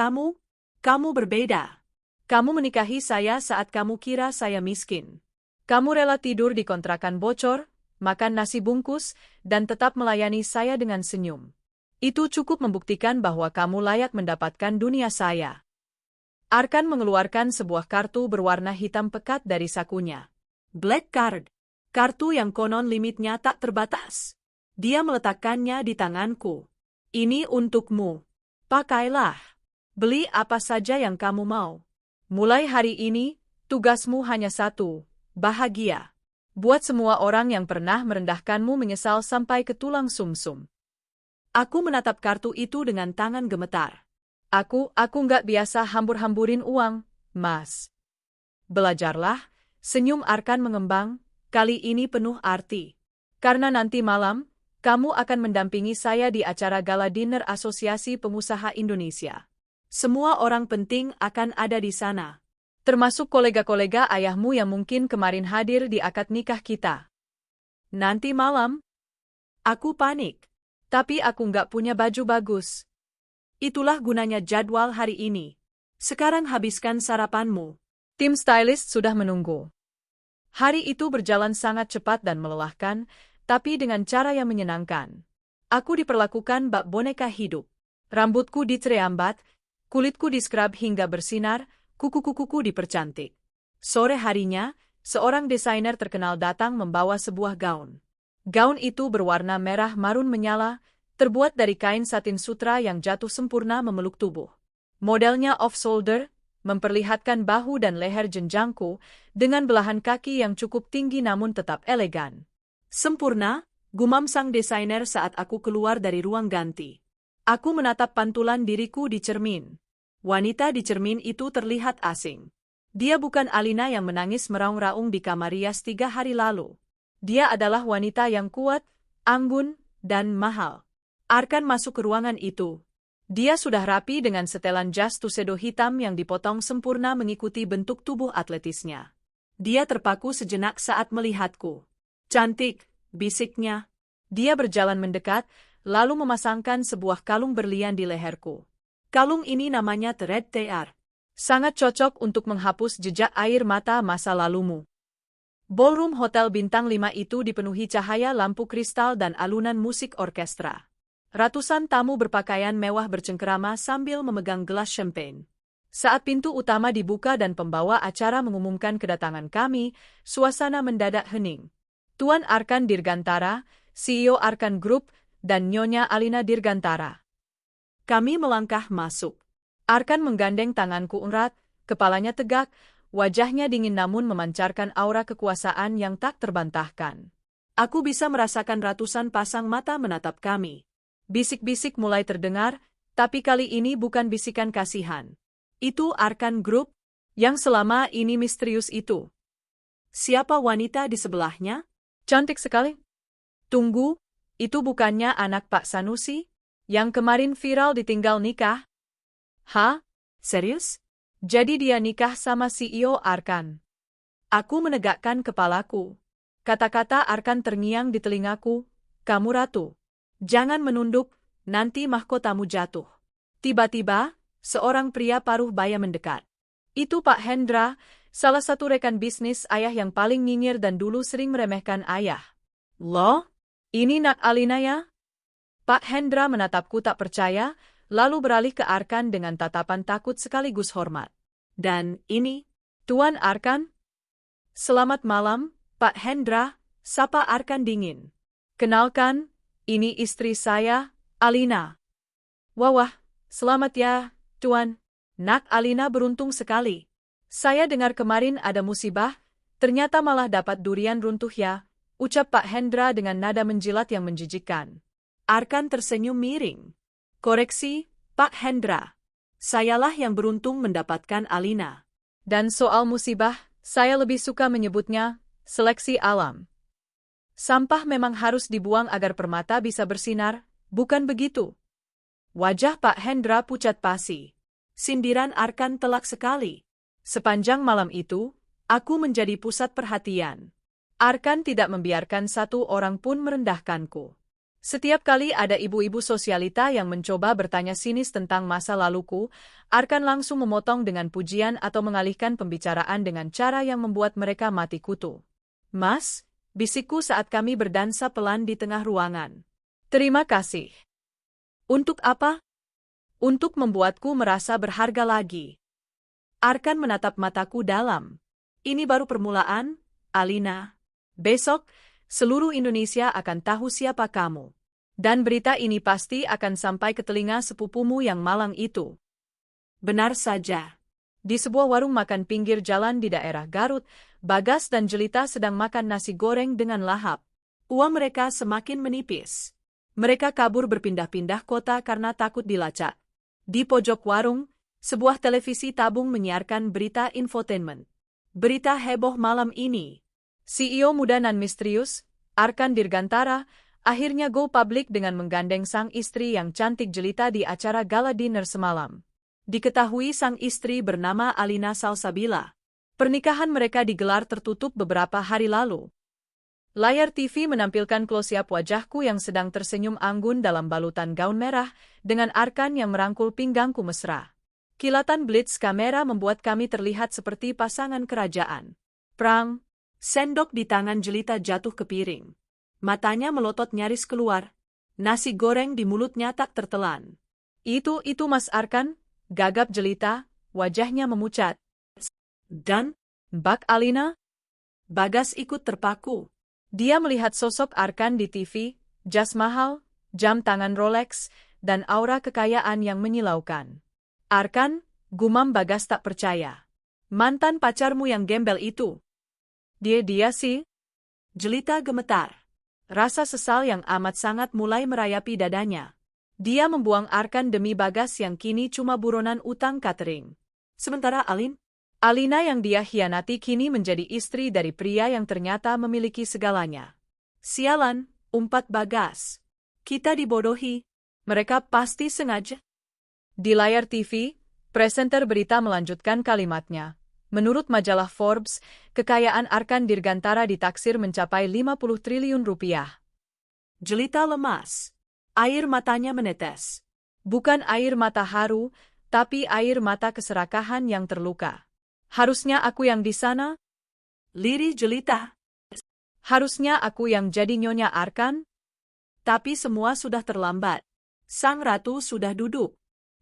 kamu berbeda. Kamu menikahi saya saat kamu kira saya miskin. Kamu rela tidur di kontrakan bocor, makan nasi bungkus, dan tetap melayani saya dengan senyum. Itu cukup membuktikan bahwa kamu layak mendapatkan dunia saya. Arkan mengeluarkan sebuah kartu berwarna hitam pekat dari sakunya. Black Card. Kartu yang konon limitnya tak terbatas. Dia meletakkannya di tanganku. Ini untukmu. Pakailah. Beli apa saja yang kamu mau. Mulai hari ini, tugasmu hanya satu, bahagia. Buat semua orang yang pernah merendahkanmu menyesal sampai ke tulang sumsum. Aku menatap kartu itu dengan tangan gemetar. Aku nggak biasa hambur-hamburin uang, Mas. Belajarlah, senyum Arkan mengembang, kali ini penuh arti. Karena nanti malam, kamu akan mendampingi saya di acara gala dinner Asosiasi Pengusaha Indonesia. Semua orang penting akan ada di sana. Termasuk kolega-kolega ayahmu yang mungkin kemarin hadir di akad nikah kita. Nanti malam, aku panik. Tapi aku nggak punya baju bagus. Itulah gunanya jadwal hari ini. Sekarang habiskan sarapanmu. Tim stylist sudah menunggu. Hari itu berjalan sangat cepat dan melelahkan, tapi dengan cara yang menyenangkan. Aku diperlakukan bak boneka hidup. Rambutku dicerambat, kulitku di-scrub hingga bersinar, kuku-kukuku dipercantik. Sore harinya, seorang desainer terkenal datang membawa sebuah gaun. Gaun itu berwarna merah marun menyala, terbuat dari kain satin sutra yang jatuh sempurna memeluk tubuh. Modelnya off-shoulder, memperlihatkan bahu dan leher jenjangku, dengan belahan kaki yang cukup tinggi namun tetap elegan. Sempurna, gumam sang desainer saat aku keluar dari ruang ganti. Aku menatap pantulan diriku di cermin. Wanita di cermin itu terlihat asing. Dia bukan Alina yang menangis meraung-raung di kamar rias 3 hari lalu. Dia adalah wanita yang kuat, anggun, dan mahal. Arkan masuk ke ruangan itu. Dia sudah rapi dengan setelan jas tuxedo hitam yang dipotong sempurna mengikuti bentuk tubuh atletisnya. Dia terpaku sejenak saat melihatku. Cantik, bisiknya. Dia berjalan mendekat, lalu memasangkan sebuah kalung berlian di leherku. Kalung ini namanya Thread TR. Sangat cocok untuk menghapus jejak air mata masa lalumu. Ballroom Hotel Bintang 5 itu dipenuhi cahaya lampu kristal dan alunan musik orkestra. Ratusan tamu berpakaian mewah bercengkerama sambil memegang gelas champagne. Saat pintu utama dibuka dan pembawa acara mengumumkan kedatangan kami, suasana mendadak hening. Tuan Arkan Dirgantara, CEO Arkan Group, dan Nyonya Alina Dirgantara. Kami melangkah masuk. Arkan menggandeng tanganku erat, kepalanya tegak, wajahnya dingin namun memancarkan aura kekuasaan yang tak terbantahkan. Aku bisa merasakan ratusan pasang mata menatap kami. Bisik-bisik mulai terdengar, tapi kali ini bukan bisikan kasihan. Itu Arkan Group, yang selama ini misterius itu. Siapa wanita di sebelahnya? Cantik sekali. Tunggu, itu bukannya anak Pak Sanusi? Yang kemarin viral ditinggal nikah? Hah? Serius? Jadi dia nikah sama CEO Arkan? Aku menegakkan kepalaku. Kata-kata Arkan terngiang di telingaku, kamu ratu. Jangan menunduk, nanti mahkotamu jatuh. Tiba-tiba, seorang pria paruh baya mendekat. Itu Pak Hendra, salah satu rekan bisnis ayah yang paling nyinyir dan dulu sering meremehkan ayah. Loh? Ini Nak Alina ya? Pak Hendra menatapku tak percaya, lalu beralih ke Arkan dengan tatapan takut sekaligus hormat. Dan ini, Tuan Arkan? Selamat malam, Pak Hendra, sapa Arkan dingin. Kenalkan, ini istri saya, Alina. Wah, selamat ya, Tuan. Nak Alina beruntung sekali. Saya dengar kemarin ada musibah, ternyata malah dapat durian runtuh ya, ucap Pak Hendra dengan nada menjilat yang menjijikkan. Arkan tersenyum miring. Koreksi, Pak Hendra. Sayalah yang beruntung mendapatkan Alina. Dan soal musibah, saya lebih suka menyebutnya seleksi alam. Sampah memang harus dibuang agar permata bisa bersinar, bukan begitu? Wajah Pak Hendra pucat pasi. Sindiran Arkan telak sekali. Sepanjang malam itu, aku menjadi pusat perhatian. Arkan tidak membiarkan satu orang pun merendahkanku. Setiap kali ada ibu-ibu sosialita yang mencoba bertanya sinis tentang masa laluku, Arkan langsung memotong dengan pujian atau mengalihkan pembicaraan dengan cara yang membuat mereka mati kutu. Mas, bisikku saat kami berdansa pelan di tengah ruangan. Terima kasih. Untuk apa? Untuk membuatku merasa berharga lagi. Arkan menatap mataku dalam. Ini baru permulaan, Alina. Besok, seluruh Indonesia akan tahu siapa kamu. Dan berita ini pasti akan sampai ke telinga sepupumu yang malang itu. Benar saja. Di sebuah warung makan pinggir jalan di daerah Garut, Bagas dan Jelita sedang makan nasi goreng dengan lahap. Uang mereka semakin menipis. Mereka kabur berpindah-pindah kota karena takut dilacak. Di pojok warung, sebuah televisi tabung menyiarkan berita infotainment. Berita heboh malam ini. CEO muda nan misterius, Arkan Dirgantara, akhirnya go public dengan menggandeng sang istri yang cantik jelita di acara gala dinner semalam. Diketahui sang istri bernama Alina Salsabila. Pernikahan mereka digelar tertutup beberapa hari lalu. Layar TV menampilkan close-up wajahku yang sedang tersenyum anggun dalam balutan gaun merah, dengan Arkan yang merangkul pinggangku mesra. Kilatan blitz kamera membuat kami terlihat seperti pasangan kerajaan. Prang! Sendok di tangan Jelita jatuh ke piring. Matanya melotot nyaris keluar. Nasi goreng di mulutnya tak tertelan. Itu Mas Arkan, gagap Jelita, wajahnya memucat. Dan, Bak Alina? Bagas ikut terpaku. Dia melihat sosok Arkan di TV, jas mahal, jam tangan Rolex, dan aura kekayaan yang menyilaukan. Arkan, gumam Bagas tak percaya. Mantan pacarmu yang gembel itu. Dia sih. Jelita gemetar. Rasa sesal yang amat sangat mulai merayapi dadanya. Dia membuang Arkan demi Bagas yang kini cuma buronan utang catering. Sementara Alina yang dia hianati kini menjadi istri dari pria yang ternyata memiliki segalanya. Sialan, umpat Bagas. Kita dibodohi. Mereka pasti sengaja. Di layar TV, presenter berita melanjutkan kalimatnya. Menurut majalah Forbes, kekayaan Arkan Dirgantara ditaksir mencapai 50 triliun rupiah. Jelita lemas. Air matanya menetes. Bukan air mata haru, tapi air mata keserakahan yang terluka. Harusnya aku yang di sana? Lirih Jelita. Harusnya aku yang jadi Nyonya Arkan? Tapi semua sudah terlambat. Sang ratu sudah duduk.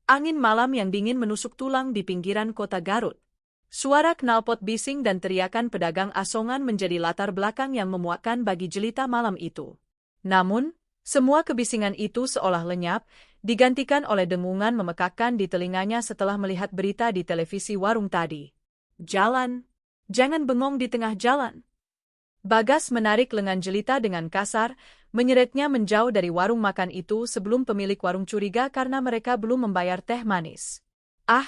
Angin malam yang dingin menusuk tulang di pinggiran kota Garut. Suara knalpot bising dan teriakan pedagang asongan menjadi latar belakang yang memuakkan bagi Jelita malam itu. Namun, semua kebisingan itu seolah lenyap, digantikan oleh dengungan memekakkan di telinganya setelah melihat berita di televisi warung tadi. Jalan. Jangan bengong di tengah jalan. Bagas menarik lengan Jelita dengan kasar, menyeretnya menjauh dari warung makan itu sebelum pemilik warung curiga karena mereka belum membayar teh manis. Ah,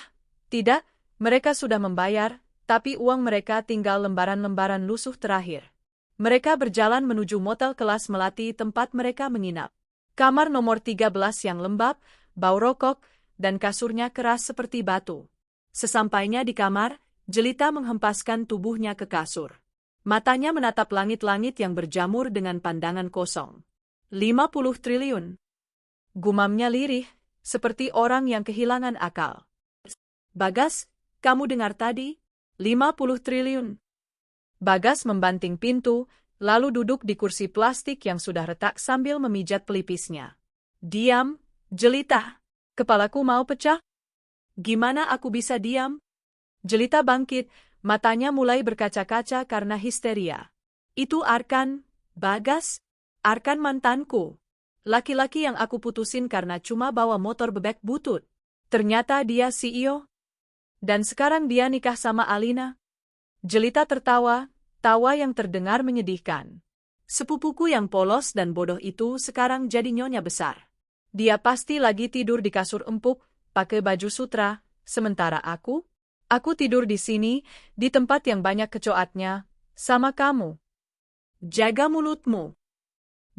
tidak, mereka sudah membayar, tapi uang mereka tinggal lembaran-lembaran lusuh terakhir. Mereka berjalan menuju motel kelas melati tempat mereka menginap. Kamar nomor 13 yang lembab, bau rokok, dan kasurnya keras seperti batu. Sesampainya di kamar, Jelita menghempaskan tubuhnya ke kasur. Matanya menatap langit-langit yang berjamur dengan pandangan kosong. 50 triliun. Gumamnya lirih, seperti orang yang kehilangan akal. Bagas, kamu dengar tadi? 50 triliun. Bagas membanting pintu, lalu duduk di kursi plastik yang sudah retak sambil memijat pelipisnya. Diam, Jelita. Kepalaku mau pecah. Gimana aku bisa diam? Jelita bangkit, matanya mulai berkaca-kaca karena histeria. Itu Arkan, Bagas. Arkan mantanku. Laki-laki yang aku putusin karena cuma bawa motor bebek butut. Ternyata dia CEO. Dan sekarang dia nikah sama Alina. Jelita tertawa, tawa yang terdengar menyedihkan. Sepupuku yang polos dan bodoh itu sekarang jadi nyonya besar. Dia pasti lagi tidur di kasur empuk, pakai baju sutra, sementara aku tidur di sini, di tempat yang banyak kecoatnya, sama kamu. Jaga mulutmu.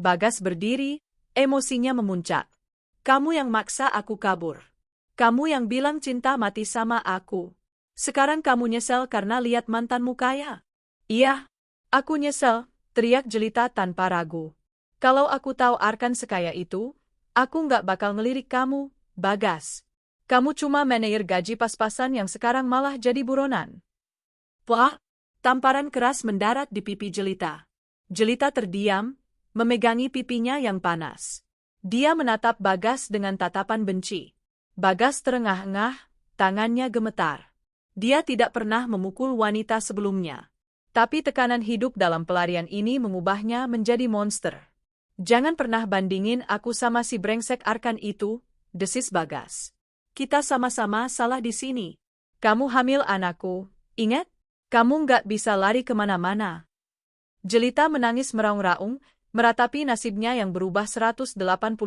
Bagas berdiri, emosinya memuncak. Kamu yang maksa aku kabur. Kamu yang bilang cinta mati sama aku. Sekarang kamu nyesel karena lihat mantanmu kaya. Iya, aku nyesel, teriak Jelita tanpa ragu. Kalau aku tahu Arkan sekaya itu, aku nggak bakal ngelirik kamu, Bagas. Kamu cuma manajer gaji pas-pasan yang sekarang malah jadi buronan. Wah, tamparan keras mendarat di pipi Jelita. Jelita terdiam, memegangi pipinya yang panas. Dia menatap Bagas dengan tatapan benci. Bagas terengah-engah, tangannya gemetar. Dia tidak pernah memukul wanita sebelumnya. Tapi tekanan hidup dalam pelarian ini mengubahnya menjadi monster. Jangan pernah bandingin aku sama si brengsek Arkan itu, desis Bagas. Kita sama-sama salah di sini. Kamu hamil anakku, ingat? Kamu nggak bisa lari kemana-mana. Jelita menangis meraung-raung, meratapi nasibnya yang berubah 180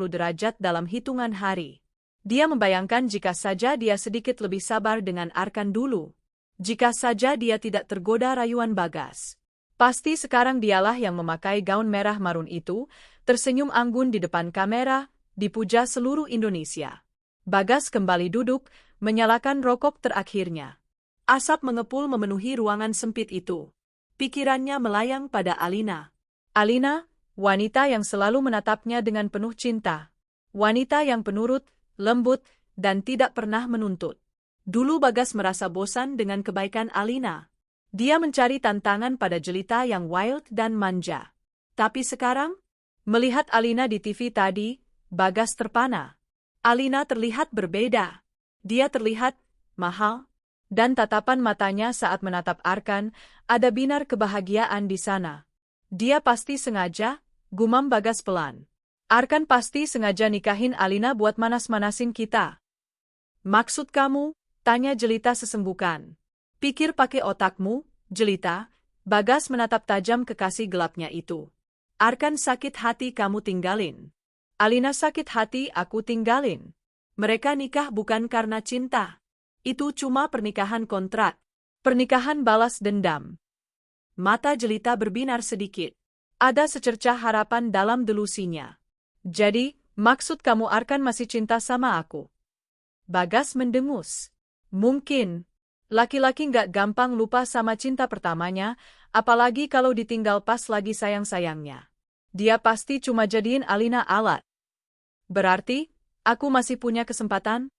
derajat dalam hitungan hari. Dia membayangkan jika saja dia sedikit lebih sabar dengan Arkan dulu. Jika saja dia tidak tergoda rayuan Bagas. Pasti sekarang dialah yang memakai gaun merah marun itu, tersenyum anggun di depan kamera, dipuja seluruh Indonesia. Bagas kembali duduk, menyalakan rokok terakhirnya. Asap mengepul memenuhi ruangan sempit itu. Pikirannya melayang pada Alina. Alina, wanita yang selalu menatapnya dengan penuh cinta. Wanita yang penurut, lembut, dan tidak pernah menuntut. Dulu Bagas merasa bosan dengan kebaikan Alina. Dia mencari tantangan pada jelita yang wild dan manja. Tapi sekarang, melihat Alina di TV tadi, Bagas terpana. Alina terlihat berbeda. Dia terlihat mahal, dan tatapan matanya saat menatap Arkan, ada binar kebahagiaan di sana. Dia pasti sengaja, gumam Bagas pelan. Arkan pasti sengaja nikahin Alina buat manas-manasin kita. Maksud kamu? Tanya Jelita sesenggukan. Pikir pakai otakmu, Jelita. Bagas menatap tajam kekasih gelapnya itu. Arkan sakit hati kamu tinggalin. Alina sakit hati aku tinggalin. Mereka nikah bukan karena cinta. Itu cuma pernikahan kontrak. Pernikahan balas dendam. Mata Jelita berbinar sedikit. Ada secercah harapan dalam delusinya. Jadi, maksud kamu Arkan masih cinta sama aku? Bagas mendengus. Mungkin. Laki-laki nggak gampang lupa sama cinta pertamanya, apalagi kalau ditinggal pas lagi sayang-sayangnya. Dia pasti cuma jadiin Alina alat. Berarti, aku masih punya kesempatan?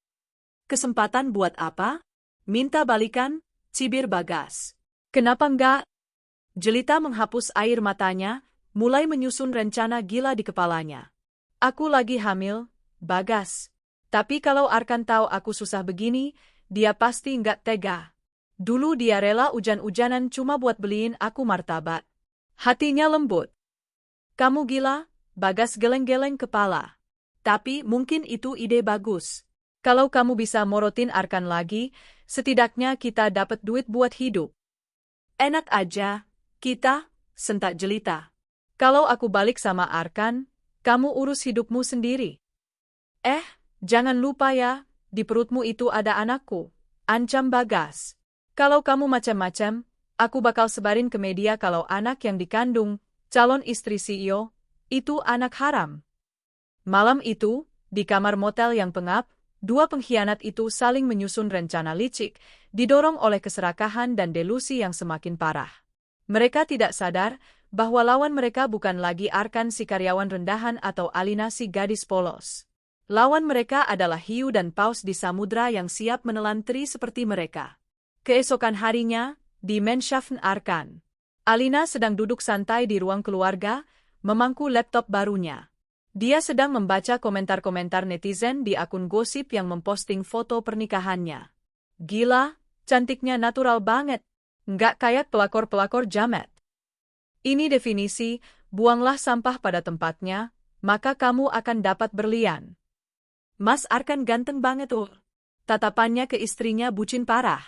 Kesempatan buat apa? Minta balikan, cibir Bagas. Kenapa enggak? Jelita menghapus air matanya, mulai menyusun rencana gila di kepalanya. Aku lagi hamil, Bagas. Tapi kalau Arkan tahu aku susah begini, dia pasti nggak tega. Dulu dia rela hujan-hujanan cuma buat beliin aku martabak. Hatinya lembut. Kamu gila? Bagas geleng-geleng kepala. Tapi mungkin itu ide bagus. Kalau kamu bisa morotin Arkan lagi, setidaknya kita dapat duit buat hidup. Enak aja, kita, sentak Jelita. Kalau aku balik sama Arkan, kamu urus hidupmu sendiri. Jangan lupa ya, di perutmu itu ada anakku, ancam Bagas. Kalau kamu macam-macam, aku bakal sebarin ke media kalau anak yang dikandung, calon istri CEO, itu anak haram. Malam itu, di kamar motel yang pengap, dua pengkhianat itu saling menyusun rencana licik, didorong oleh keserakahan dan delusi yang semakin parah. Mereka tidak sadar bahwa lawan mereka bukan lagi Arkan si karyawan rendahan atau Alina si gadis polos. Lawan mereka adalah hiu dan paus di samudra yang siap menelan teri seperti mereka. Keesokan harinya, di Menschaffen Arkan. Alina sedang duduk santai di ruang keluarga, memangku laptop barunya. Dia sedang membaca komentar-komentar netizen di akun gosip yang memposting foto pernikahannya. Gila, cantiknya natural banget. Nggak kayak pelakor-pelakor jamet. Ini definisi, buanglah sampah pada tempatnya, maka kamu akan dapat berlian. Mas Arkan ganteng banget Tatapannya ke istrinya bucin parah.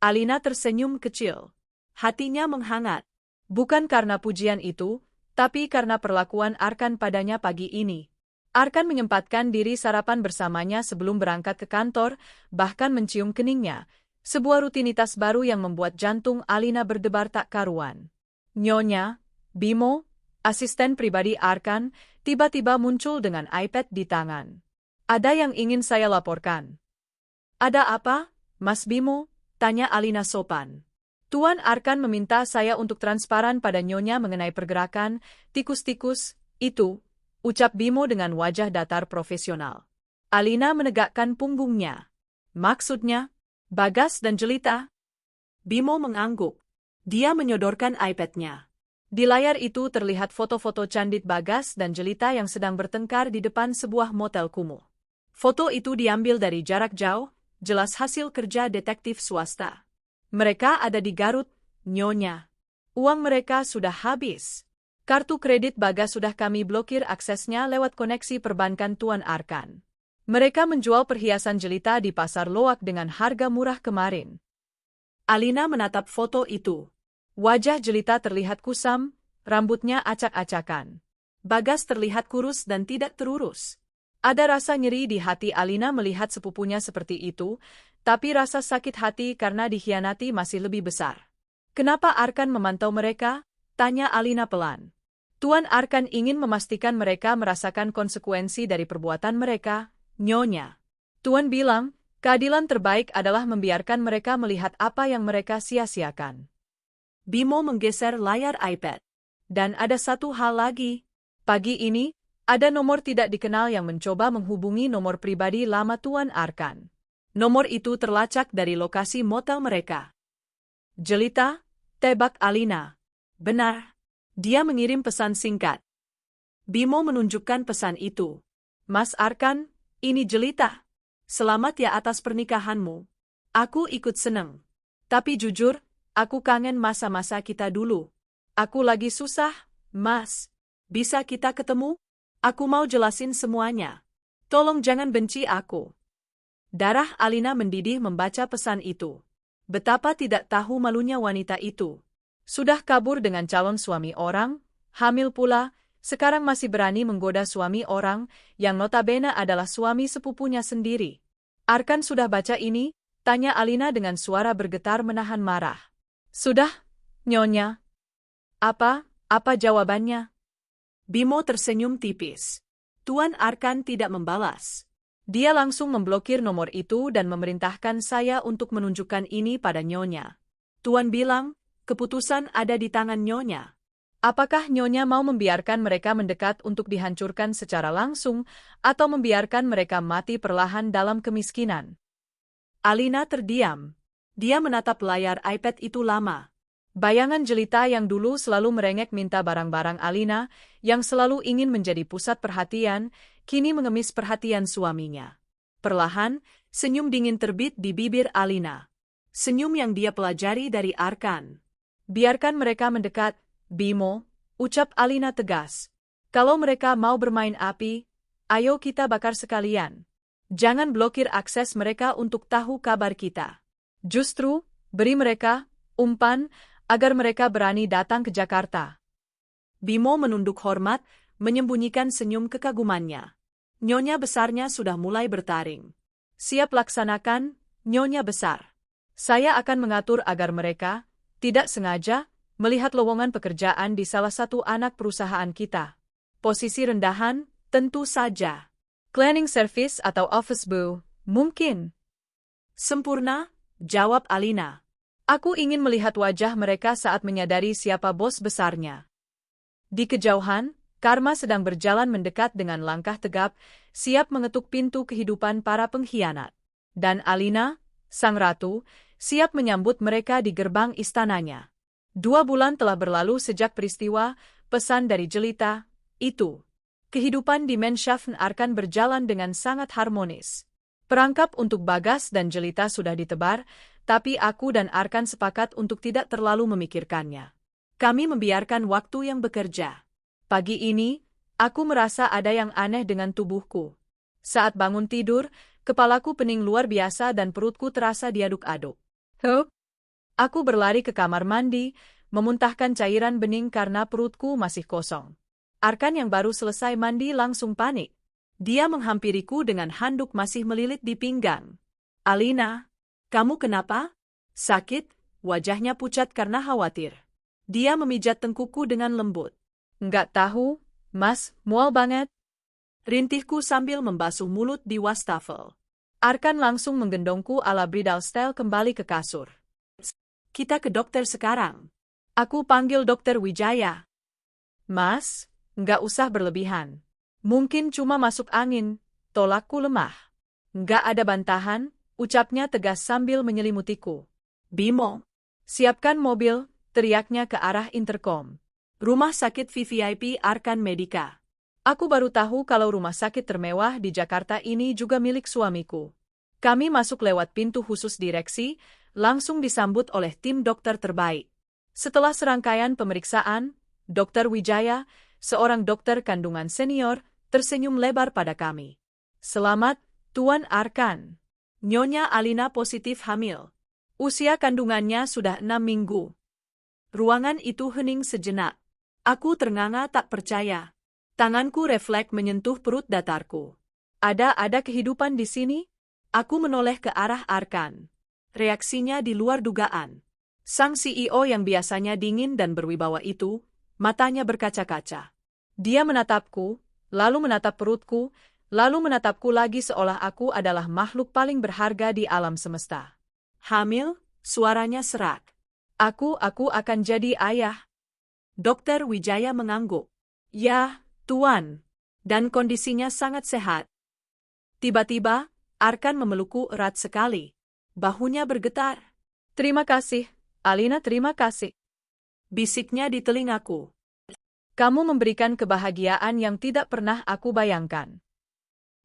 Alina tersenyum kecil. Hatinya menghangat. Bukan karena pujian itu, tapi karena perlakuan Arkan padanya pagi ini. Arkan menyempatkan diri sarapan bersamanya sebelum berangkat ke kantor, bahkan mencium keningnya. Sebuah rutinitas baru yang membuat jantung Alina berdebar tak karuan. Nyonya Bimo, asisten pribadi Arkan, tiba-tiba muncul dengan iPad di tangan. Ada yang ingin saya laporkan. Ada apa, Mas Bimo? Tanya Alina sopan. Tuan Arkan meminta saya untuk transparan pada Nyonya mengenai pergerakan tikus-tikus itu, ucap Bimo dengan wajah datar profesional. Alina menegakkan punggungnya. Maksudnya, Bagas dan Jelita? Bimo mengangguk. Dia menyodorkan iPad-nya. Di layar itu terlihat foto-foto candid Bagas dan Jelita yang sedang bertengkar di depan sebuah motel kumuh. Foto itu diambil dari jarak jauh, jelas hasil kerja detektif swasta. Mereka ada di Garut, Nyonya. Uang mereka sudah habis. Kartu kredit Bagas sudah kami blokir aksesnya lewat koneksi perbankan Tuan Arkan. Mereka menjual perhiasan Jelita di pasar loak dengan harga murah kemarin. Alina menatap foto itu. Wajah Jelita terlihat kusam, rambutnya acak-acakan. Bagas terlihat kurus dan tidak terurus. Ada rasa nyeri di hati Alina melihat sepupunya seperti itu, tapi rasa sakit hati karena dikhianati masih lebih besar. Kenapa Arkan memantau mereka? Tanya Alina pelan. Tuan Arkan ingin memastikan mereka merasakan konsekuensi dari perbuatan mereka, Nyonya. Tuan bilang, keadilan terbaik adalah membiarkan mereka melihat apa yang mereka sia-siakan. Bimo menggeser layar iPad. Dan ada satu hal lagi. Pagi ini, Ada nomor tidak dikenal yang mencoba menghubungi nomor pribadi lama Tuan Arkan. Nomor itu terlacak dari lokasi motel mereka. Jelita, tebak Alina. Benar. Dia mengirim pesan singkat. Bimo menunjukkan pesan itu. Mas Arkan, ini Jelita. Selamat ya atas pernikahanmu. Aku ikut seneng. Tapi jujur, aku kangen masa-masa kita dulu. Aku lagi susah, Mas. Bisa kita ketemu? Aku mau jelasin semuanya. Tolong jangan benci aku. Darah Alina mendidih membaca pesan itu. Betapa tidak tahu malunya wanita itu. Sudah kabur dengan calon suami orang, hamil pula, sekarang masih berani menggoda suami orang, yang notabene adalah suami sepupunya sendiri. Arkan sudah baca ini? Tanya Alina dengan suara bergetar menahan marah. Sudah, Nyonya. Apa jawabannya? Bimo tersenyum tipis. Tuan Arkan tidak membalas. Dia langsung memblokir nomor itu dan memerintahkan saya untuk menunjukkan ini pada Nyonya. Tuan bilang, keputusan ada di tangan Nyonya. Apakah Nyonya mau membiarkan mereka mendekat untuk dihancurkan secara langsung, atau membiarkan mereka mati perlahan dalam kemiskinan? Alina terdiam. Dia menatap layar iPad itu lama. Bayangan Jelita yang dulu selalu merengek minta barang-barang Alina, yang selalu ingin menjadi pusat perhatian, kini mengemis perhatian suaminya. Perlahan, senyum dingin terbit di bibir Alina. Senyum yang dia pelajari dari Arkan. Biarkan mereka mendekat, Bimo, ucap Alina tegas. Kalau mereka mau bermain api, ayo kita bakar sekalian. Jangan blokir akses mereka untuk tahu kabar kita. Justru, beri mereka umpan, agar mereka berani datang ke Jakarta. Bimo menunduk hormat, menyembunyikan senyum kekagumannya. Nyonya besarnya sudah mulai bertaring. Siap laksanakan, Nyonya besar. Saya akan mengatur agar mereka, tidak sengaja, melihat lowongan pekerjaan di salah satu anak perusahaan kita. Posisi rendahan, tentu saja. Cleaning service atau office boy, mungkin. Sempurna, jawab Alina. Aku ingin melihat wajah mereka saat menyadari siapa bos besarnya. Di kejauhan, Karma sedang berjalan mendekat dengan langkah tegap, siap mengetuk pintu kehidupan para pengkhianat. Dan Alina, sang ratu, siap menyambut mereka di gerbang istananya. 2 bulan telah berlalu sejak peristiwa, pesan dari Jelita, itu. Kehidupan di Menschaffen Arkan berjalan dengan sangat harmonis. Perangkap untuk Bagas dan Jelita sudah ditebar, tapi aku dan Arkan sepakat untuk tidak terlalu memikirkannya. Kami membiarkan waktu yang bekerja. Pagi ini, aku merasa ada yang aneh dengan tubuhku. Saat bangun tidur, kepalaku pening luar biasa dan perutku terasa diaduk-aduk. Aku berlari ke kamar mandi, memuntahkan cairan bening karena perutku masih kosong. Arkan yang baru selesai mandi langsung panik. Dia menghampiriku dengan handuk masih melilit di pinggang. Alina, kamu kenapa? Sakit? Wajahnya pucat karena khawatir. Dia memijat tengkukku dengan lembut. Enggak tahu, Mas, mual banget. Rintihku sambil membasuh mulut di wastafel. Arkan langsung menggendongku ala bridal style kembali ke kasur. Kita ke dokter sekarang. Aku panggil Dokter Wijaya. Mas, enggak usah berlebihan. Mungkin cuma masuk angin, tolakku lemah. Enggak ada bantahan, ucapnya tegas sambil menyelimutiku. Bimo, siapkan mobil, teriaknya ke arah interkom. Rumah sakit VVIP Arkan Medica. Aku baru tahu kalau rumah sakit termewah di Jakarta ini juga milik suamiku. Kami masuk lewat pintu khusus direksi, langsung disambut oleh tim dokter terbaik. Setelah serangkaian pemeriksaan, Dokter Wijaya, seorang dokter kandungan senior, tersenyum lebar pada kami. Selamat, Tuan Arkan. Nyonya Alina positif hamil. Usia kandungannya sudah 6 minggu. Ruangan itu hening sejenak. Aku ternganga tak percaya. Tanganku refleks menyentuh perut datarku. Ada kehidupan di sini? Aku menoleh ke arah Arkan. Reaksinya di luar dugaan. Sang CEO yang biasanya dingin dan berwibawa itu, matanya berkaca-kaca. Dia menatapku, lalu menatap perutku, lalu menatapku lagi seolah aku adalah makhluk paling berharga di alam semesta. Hamil? Suaranya serak. Aku akan jadi ayah. Dokter Wijaya mengangguk. Ya, Tuan. dan kondisinya sangat sehat. Tiba-tiba, Arkan memelukku erat sekali. Bahunya bergetar. Terima kasih, Alina, terima kasih. Bisiknya di telingaku. Kamu memberikan kebahagiaan yang tidak pernah aku bayangkan.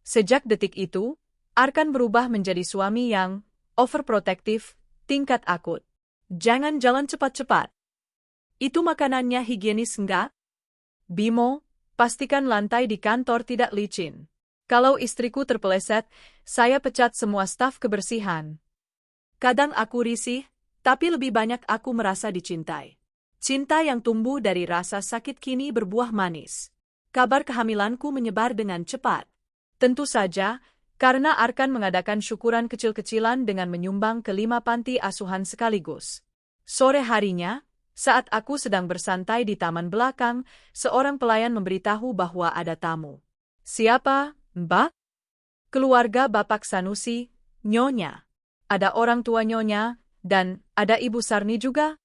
Sejak detik itu, Arkan berubah menjadi suami yang overprotective, tingkat akut. Jangan jalan cepat-cepat. Itu makanannya higienis enggak? Bimo, pastikan lantai di kantor tidak licin. Kalau istriku terpeleset, saya pecat semua staf kebersihan. Kadang aku risih, tapi lebih banyak aku merasa dicintai. Cinta yang tumbuh dari rasa sakit kini berbuah manis. Kabar kehamilanku menyebar dengan cepat. Tentu saja, karena Arkan mengadakan syukuran kecil-kecilan dengan menyumbang ke 5 panti asuhan sekaligus. Sore harinya, saat aku sedang bersantai di taman belakang, seorang pelayan memberitahu bahwa ada tamu. Siapa, Mbak? Keluarga Bapak Sanusi, Nyonya. Ada orang tua Nyonya, dan ada Ibu Sarni juga.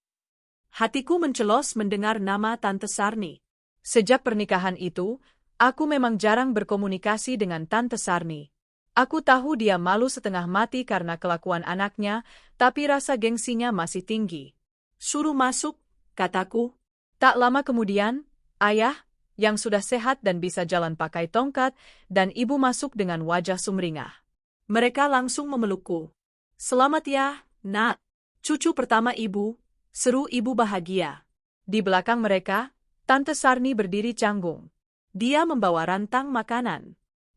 Hatiku mencelos mendengar nama Tante Sarni. Sejak pernikahan itu, aku memang jarang berkomunikasi dengan Tante Sarni. Aku tahu dia malu setengah mati karena kelakuan anaknya, tapi rasa gengsinya masih tinggi. Suruh masuk, kataku. Tak lama kemudian, ayah, yang sudah sehat dan bisa jalan pakai tongkat, dan ibu masuk dengan wajah sumringah. Mereka langsung memelukku. Selamat ya, nak. Cucu pertama ibu, seru ibu bahagia. Di belakang mereka, Tante Sarni berdiri canggung. Dia membawa rantang makanan.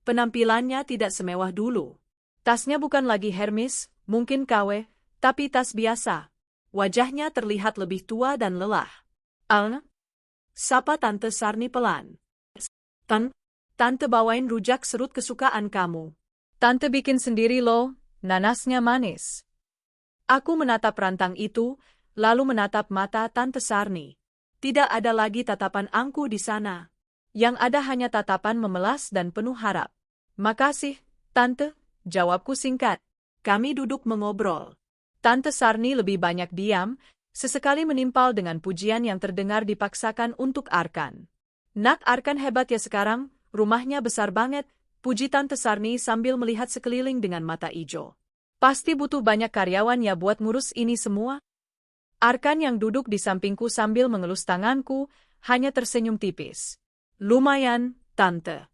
Penampilannya tidak semewah dulu. Tasnya bukan lagi Hermes, mungkin KW, tapi tas biasa. Wajahnya terlihat lebih tua dan lelah. Alna? Sapa Tante Sarni pelan. Tante bawain rujak serut kesukaan kamu. Tante bikin sendiri loh, nanasnya manis. Aku menatap rantang itu, lalu menatap mata Tante Sarni. Tidak ada lagi tatapan angku di sana. Yang ada hanya tatapan memelas dan penuh harap. Makasih, Tante, jawabku singkat. Kami duduk mengobrol. Tante Sarni lebih banyak diam, sesekali menimpal dengan pujian yang terdengar dipaksakan untuk Arkan. Nak, Arkan hebat ya sekarang, rumahnya besar banget, puji Tante Sarni sambil melihat sekeliling dengan mata ijo. Pasti butuh banyak karyawan ya buat ngurus ini semua. Arkan yang duduk di sampingku sambil mengelus tanganku, hanya tersenyum tipis. Lumayan, Tante.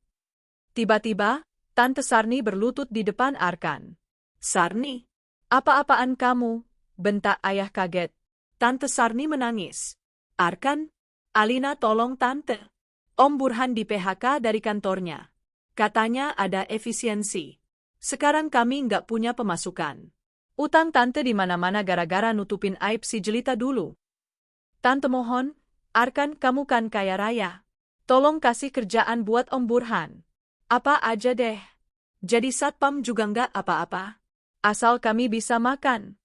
Tiba-tiba, Tante Sarni berlutut di depan Arkan. Sarni? Apa-apaan kamu? Bentak ayah kaget. Tante Sarni menangis. Arkan? Alina tolong Tante. Om Burhan di PHK dari kantornya. Katanya ada efisiensi. Sekarang kami nggak punya pemasukan. Utang Tante di mana-mana gara-gara nutupin aib si jelita dulu. Tante mohon, Arkan kamu kan kaya raya. Tolong kasih kerjaan buat Om Burhan. Apa aja deh. Jadi satpam juga nggak apa-apa. Asal kami bisa makan.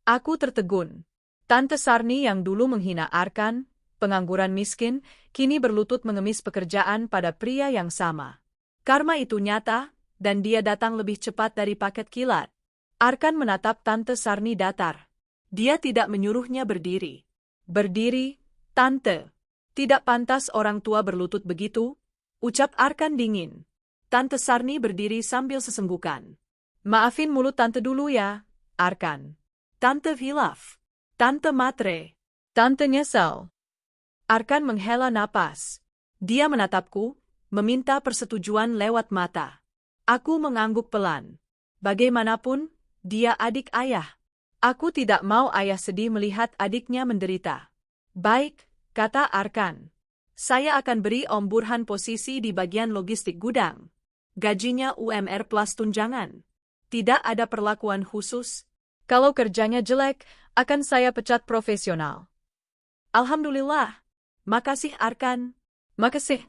Aku tertegun. Tante Sarni yang dulu menghina Arkan, pengangguran miskin, kini berlutut mengemis pekerjaan pada pria yang sama. Karma itu nyata, dan dia datang lebih cepat dari paket kilat. Arkan menatap Tante Sarni datar. Dia tidak menyuruhnya berdiri. Berdiri, Tante. Tidak pantas orang tua berlutut begitu, ucap Arkan dingin. Tante Sarni berdiri sambil sesenggukan. Maafin mulut Tante dulu ya, Arkan. Tante hilaf. Tante matre. Tante nyesal. Arkan menghela napas. Dia menatapku, meminta persetujuan lewat mata. Aku mengangguk pelan. Bagaimanapun, dia adik ayah. Aku tidak mau ayah sedih melihat adiknya menderita. Baik, kata Arkan. Saya akan beri Om Burhan posisi di bagian logistik gudang. Gajinya UMR plus tunjangan. Tidak ada perlakuan khusus. Kalau kerjanya jelek, akan saya pecat profesional. Alhamdulillah. Makasih Arkan. Makasih.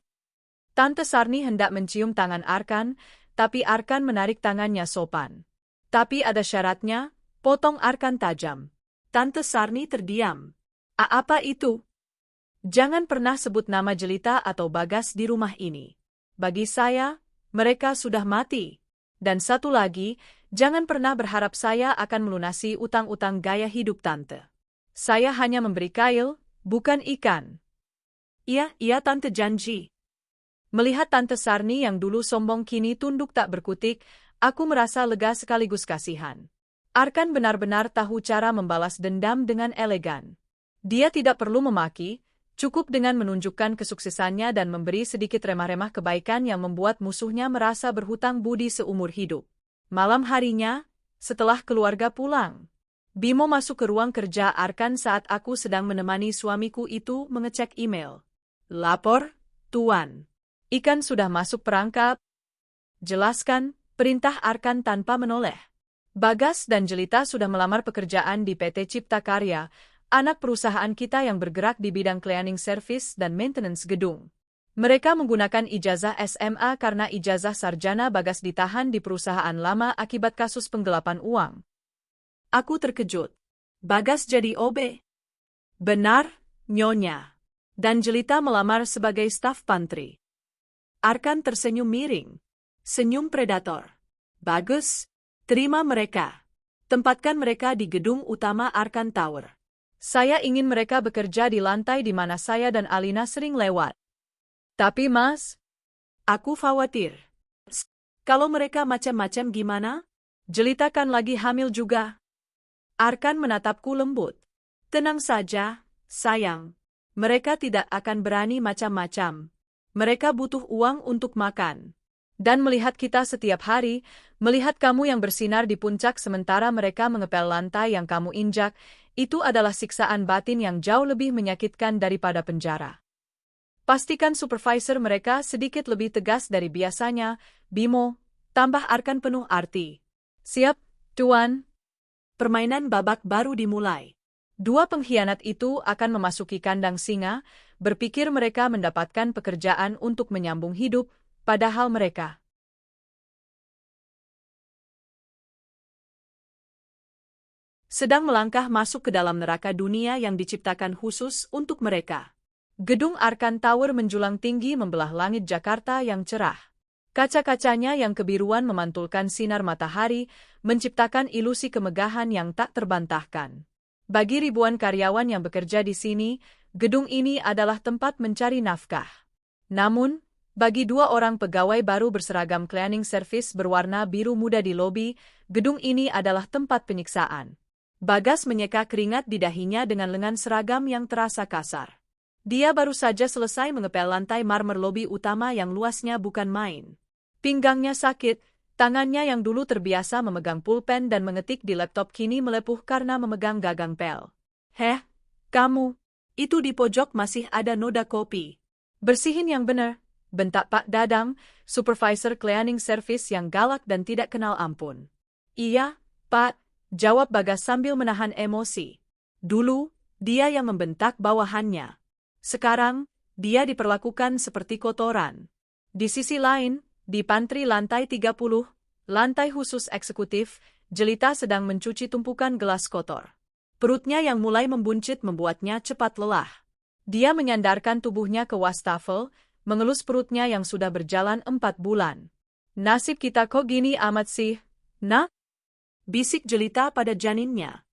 Tante Sarni hendak mencium tangan Arkan, tapi Arkan menarik tangannya sopan. Tapi ada syaratnya, potong Arkan tajam. Tante Sarni terdiam. Apa itu? Jangan pernah sebut nama jelita atau Bagas di rumah ini. Bagi saya, mereka sudah mati. Dan satu lagi, jangan pernah berharap saya akan melunasi utang-utang gaya hidup Tante. Saya hanya memberi kail, bukan ikan. Iya, Tante janji. Melihat Tante Sarni yang dulu sombong kini tunduk tak berkutik, aku merasa lega sekaligus kasihan. Arkan benar-benar tahu cara membalas dendam dengan elegan. Dia tidak perlu memaki, cukup dengan menunjukkan kesuksesannya dan memberi sedikit remah-remah kebaikan yang membuat musuhnya merasa berhutang budi seumur hidup. Malam harinya, setelah keluarga pulang, Bimo masuk ke ruang kerja Arkan saat aku sedang menemani suamiku itu mengecek email. Lapor, Tuan. Ikan sudah masuk perangkap. Jelaskan, perintah Arkan tanpa menoleh. Bagas dan Jelita sudah melamar pekerjaan di PT Cipta Karya, anak perusahaan kita yang bergerak di bidang cleaning service dan maintenance gedung. Mereka menggunakan ijazah SMA karena ijazah sarjana Bagas ditahan di perusahaan lama akibat kasus penggelapan uang. Aku terkejut. Bagas jadi OB? Benar, Nyonya. Dan Jelita melamar sebagai staf pantry. Arkan tersenyum miring. Senyum predator. Bagus, terima mereka. Tempatkan mereka di gedung utama Arkan Tower. Saya ingin mereka bekerja di lantai di mana saya dan Alina sering lewat. Tapi Mas, aku khawatir. Kalau mereka macam-macam gimana? Jelita kan lagi hamil juga. Arkan menatapku lembut. Tenang saja, sayang. Mereka tidak akan berani macam-macam. Mereka butuh uang untuk makan. Dan melihat kita setiap hari, melihat kamu yang bersinar di puncak sementara mereka mengepel lantai yang kamu injak, itu adalah siksaan batin yang jauh lebih menyakitkan daripada penjara. Pastikan supervisor mereka sedikit lebih tegas dari biasanya, Bimo, tambah Arkan penuh arti. Siap, Tuan. Permainan babak baru dimulai. Dua pengkhianat itu akan memasuki kandang singa, berpikir mereka mendapatkan pekerjaan untuk menyambung hidup, padahal mereka sedang melangkah masuk ke dalam neraka dunia yang diciptakan khusus untuk mereka. Gedung Arkan Tower menjulang tinggi membelah langit Jakarta yang cerah. Kaca-kacanya yang kebiruan memantulkan sinar matahari, menciptakan ilusi kemegahan yang tak terbantahkan. Bagi ribuan karyawan yang bekerja di sini, gedung ini adalah tempat mencari nafkah. Namun, bagi dua orang pegawai baru berseragam cleaning service berwarna biru muda di lobi, gedung ini adalah tempat penyiksaan. Bagas menyeka keringat di dahinya dengan lengan seragam yang terasa kasar. Dia baru saja selesai mengepel lantai marmer lobi utama yang luasnya bukan main. Pinggangnya sakit, tangannya yang dulu terbiasa memegang pulpen dan mengetik di laptop kini melepuh karena memegang gagang pel. Heh, kamu, itu di pojok masih ada noda kopi. Bersihin yang benar, bentak Pak Dadang, supervisor cleaning service yang galak dan tidak kenal ampun. Iya, Pak, jawab Bagas sambil menahan emosi. Dulu, dia yang membentak bawahannya. Sekarang, dia diperlakukan seperti kotoran. Di sisi lain, di pantry lantai 30, lantai khusus eksekutif, Jelita sedang mencuci tumpukan gelas kotor. Perutnya yang mulai membuncit membuatnya cepat lelah. Dia menyandarkan tubuhnya ke wastafel, mengelus perutnya yang sudah berjalan 4 bulan. Nasib kita kok gini amat sih, nak? Bisik Jelita pada janinnya.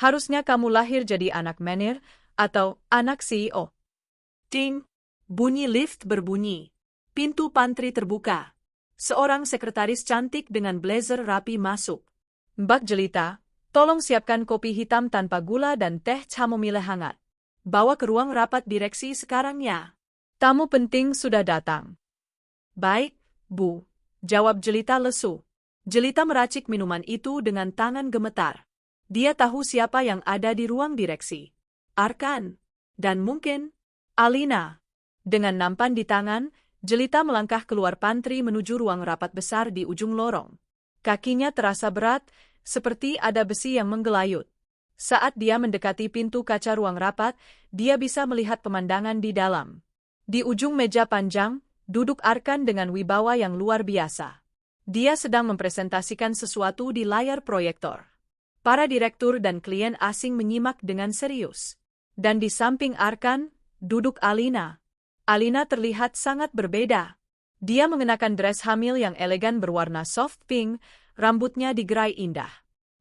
Harusnya kamu lahir jadi anak menir, atau anak CEO. Ting! Bunyi lift berbunyi. Pintu pantry terbuka. Seorang sekretaris cantik dengan blazer rapi masuk. Mbak Jelita, tolong siapkan kopi hitam tanpa gula dan teh chamomile hangat. Bawa ke ruang rapat direksi sekarang ya. Tamu penting sudah datang. Baik, Bu, jawab Jelita lesu. Jelita meracik minuman itu dengan tangan gemetar. Dia tahu siapa yang ada di ruang direksi. Arkan. Dan mungkin Alina. Dengan nampan di tangan, Jelita melangkah keluar pantry menuju ruang rapat besar di ujung lorong. Kakinya terasa berat, seperti ada besi yang menggelayut. Saat dia mendekati pintu kaca ruang rapat, dia bisa melihat pemandangan di dalam. Di ujung meja panjang, duduk Arkan dengan wibawa yang luar biasa. Dia sedang mempresentasikan sesuatu di layar proyektor. Para direktur dan klien asing menyimak dengan serius. Dan di samping Arkan, duduk Alina. Alina terlihat sangat berbeda. Dia mengenakan dress hamil yang elegan berwarna soft pink, rambutnya digerai indah.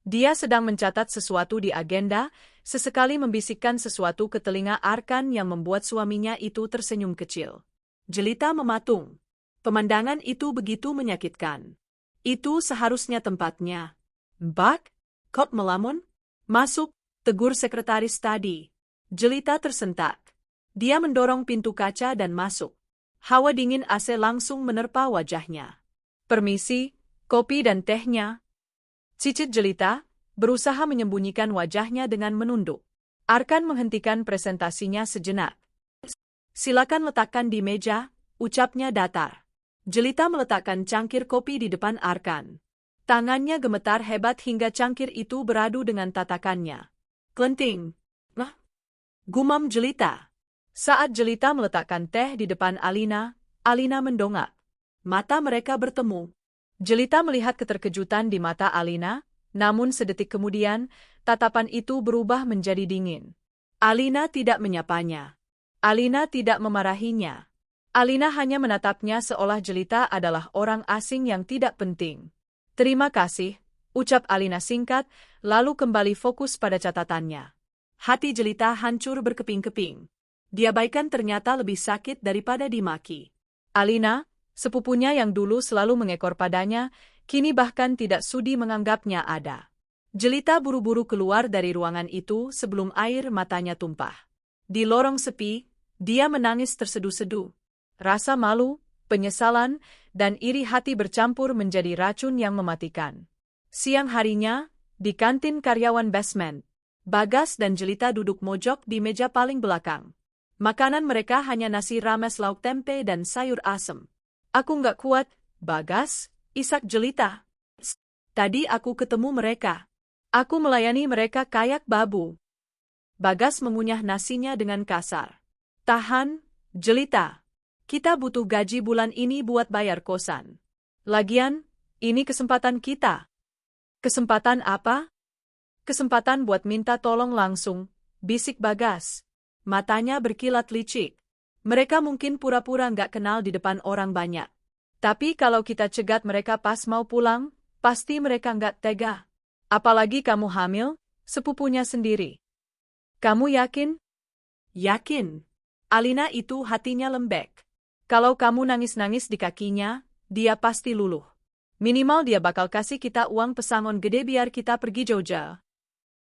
Dia sedang mencatat sesuatu di agenda, sesekali membisikkan sesuatu ke telinga Arkan yang membuat suaminya itu tersenyum kecil. Jelita mematung. Pemandangan itu begitu menyakitkan. Itu seharusnya tempatnya. Bak, Kot melamun. Masuk, tegur sekretaris tadi. Jelita tersentak. Dia mendorong pintu kaca dan masuk. Hawa dingin AC langsung menerpa wajahnya. Permisi, kopi dan tehnya. Cicit Jelita, berusaha menyembunyikan wajahnya dengan menunduk. Arkan menghentikan presentasinya sejenak. Silakan letakkan di meja, ucapnya datar. Jelita meletakkan cangkir kopi di depan Arkan. Tangannya gemetar hebat hingga cangkir itu beradu dengan tatakannya. Klenting. Nah, gumam Jelita. Saat Jelita meletakkan teh di depan Alina, Alina mendongak. Mata mereka bertemu. Jelita melihat keterkejutan di mata Alina, namun sedetik kemudian, tatapan itu berubah menjadi dingin. Alina tidak menyapanya. Alina tidak memarahinya. Alina hanya menatapnya seolah Jelita adalah orang asing yang tidak penting. Terima kasih, ucap Alina singkat, lalu kembali fokus pada catatannya. Hati Jelita hancur berkeping-keping. Diabaikan ternyata lebih sakit daripada dimaki. Alina, sepupunya yang dulu selalu mengekor padanya, kini bahkan tidak sudi menganggapnya ada. Jelita buru-buru keluar dari ruangan itu sebelum air matanya tumpah. Di lorong sepi, dia menangis terseduh-seduh. Rasa malu, penyesalan, dan iri hati bercampur menjadi racun yang mematikan. Siang harinya, di kantin karyawan basement, Bagas dan Jelita duduk mojok di meja paling belakang. Makanan mereka hanya nasi rames lauk tempe dan sayur asem. Aku nggak kuat, Bagas, isak Jelita. Tadi aku ketemu mereka. Aku melayani mereka kayak babu. Bagas mengunyah nasinya dengan kasar. Tahan, Jelita. Kita butuh gaji bulan ini buat bayar kosan. Lagian, ini kesempatan kita. Kesempatan apa? Kesempatan buat minta tolong langsung, bisik Bagas. Matanya berkilat licik. Mereka mungkin pura-pura nggak kenal di depan orang banyak. Tapi kalau kita cegat mereka pas mau pulang, pasti mereka nggak tega. Apalagi kamu hamil, sepupunya sendiri. Kamu yakin? Yakin. Alina itu hatinya lembek. Kalau kamu nangis-nangis di kakinya, dia pasti luluh. Minimal dia bakal kasih kita uang pesangon gede biar kita pergi Jogja.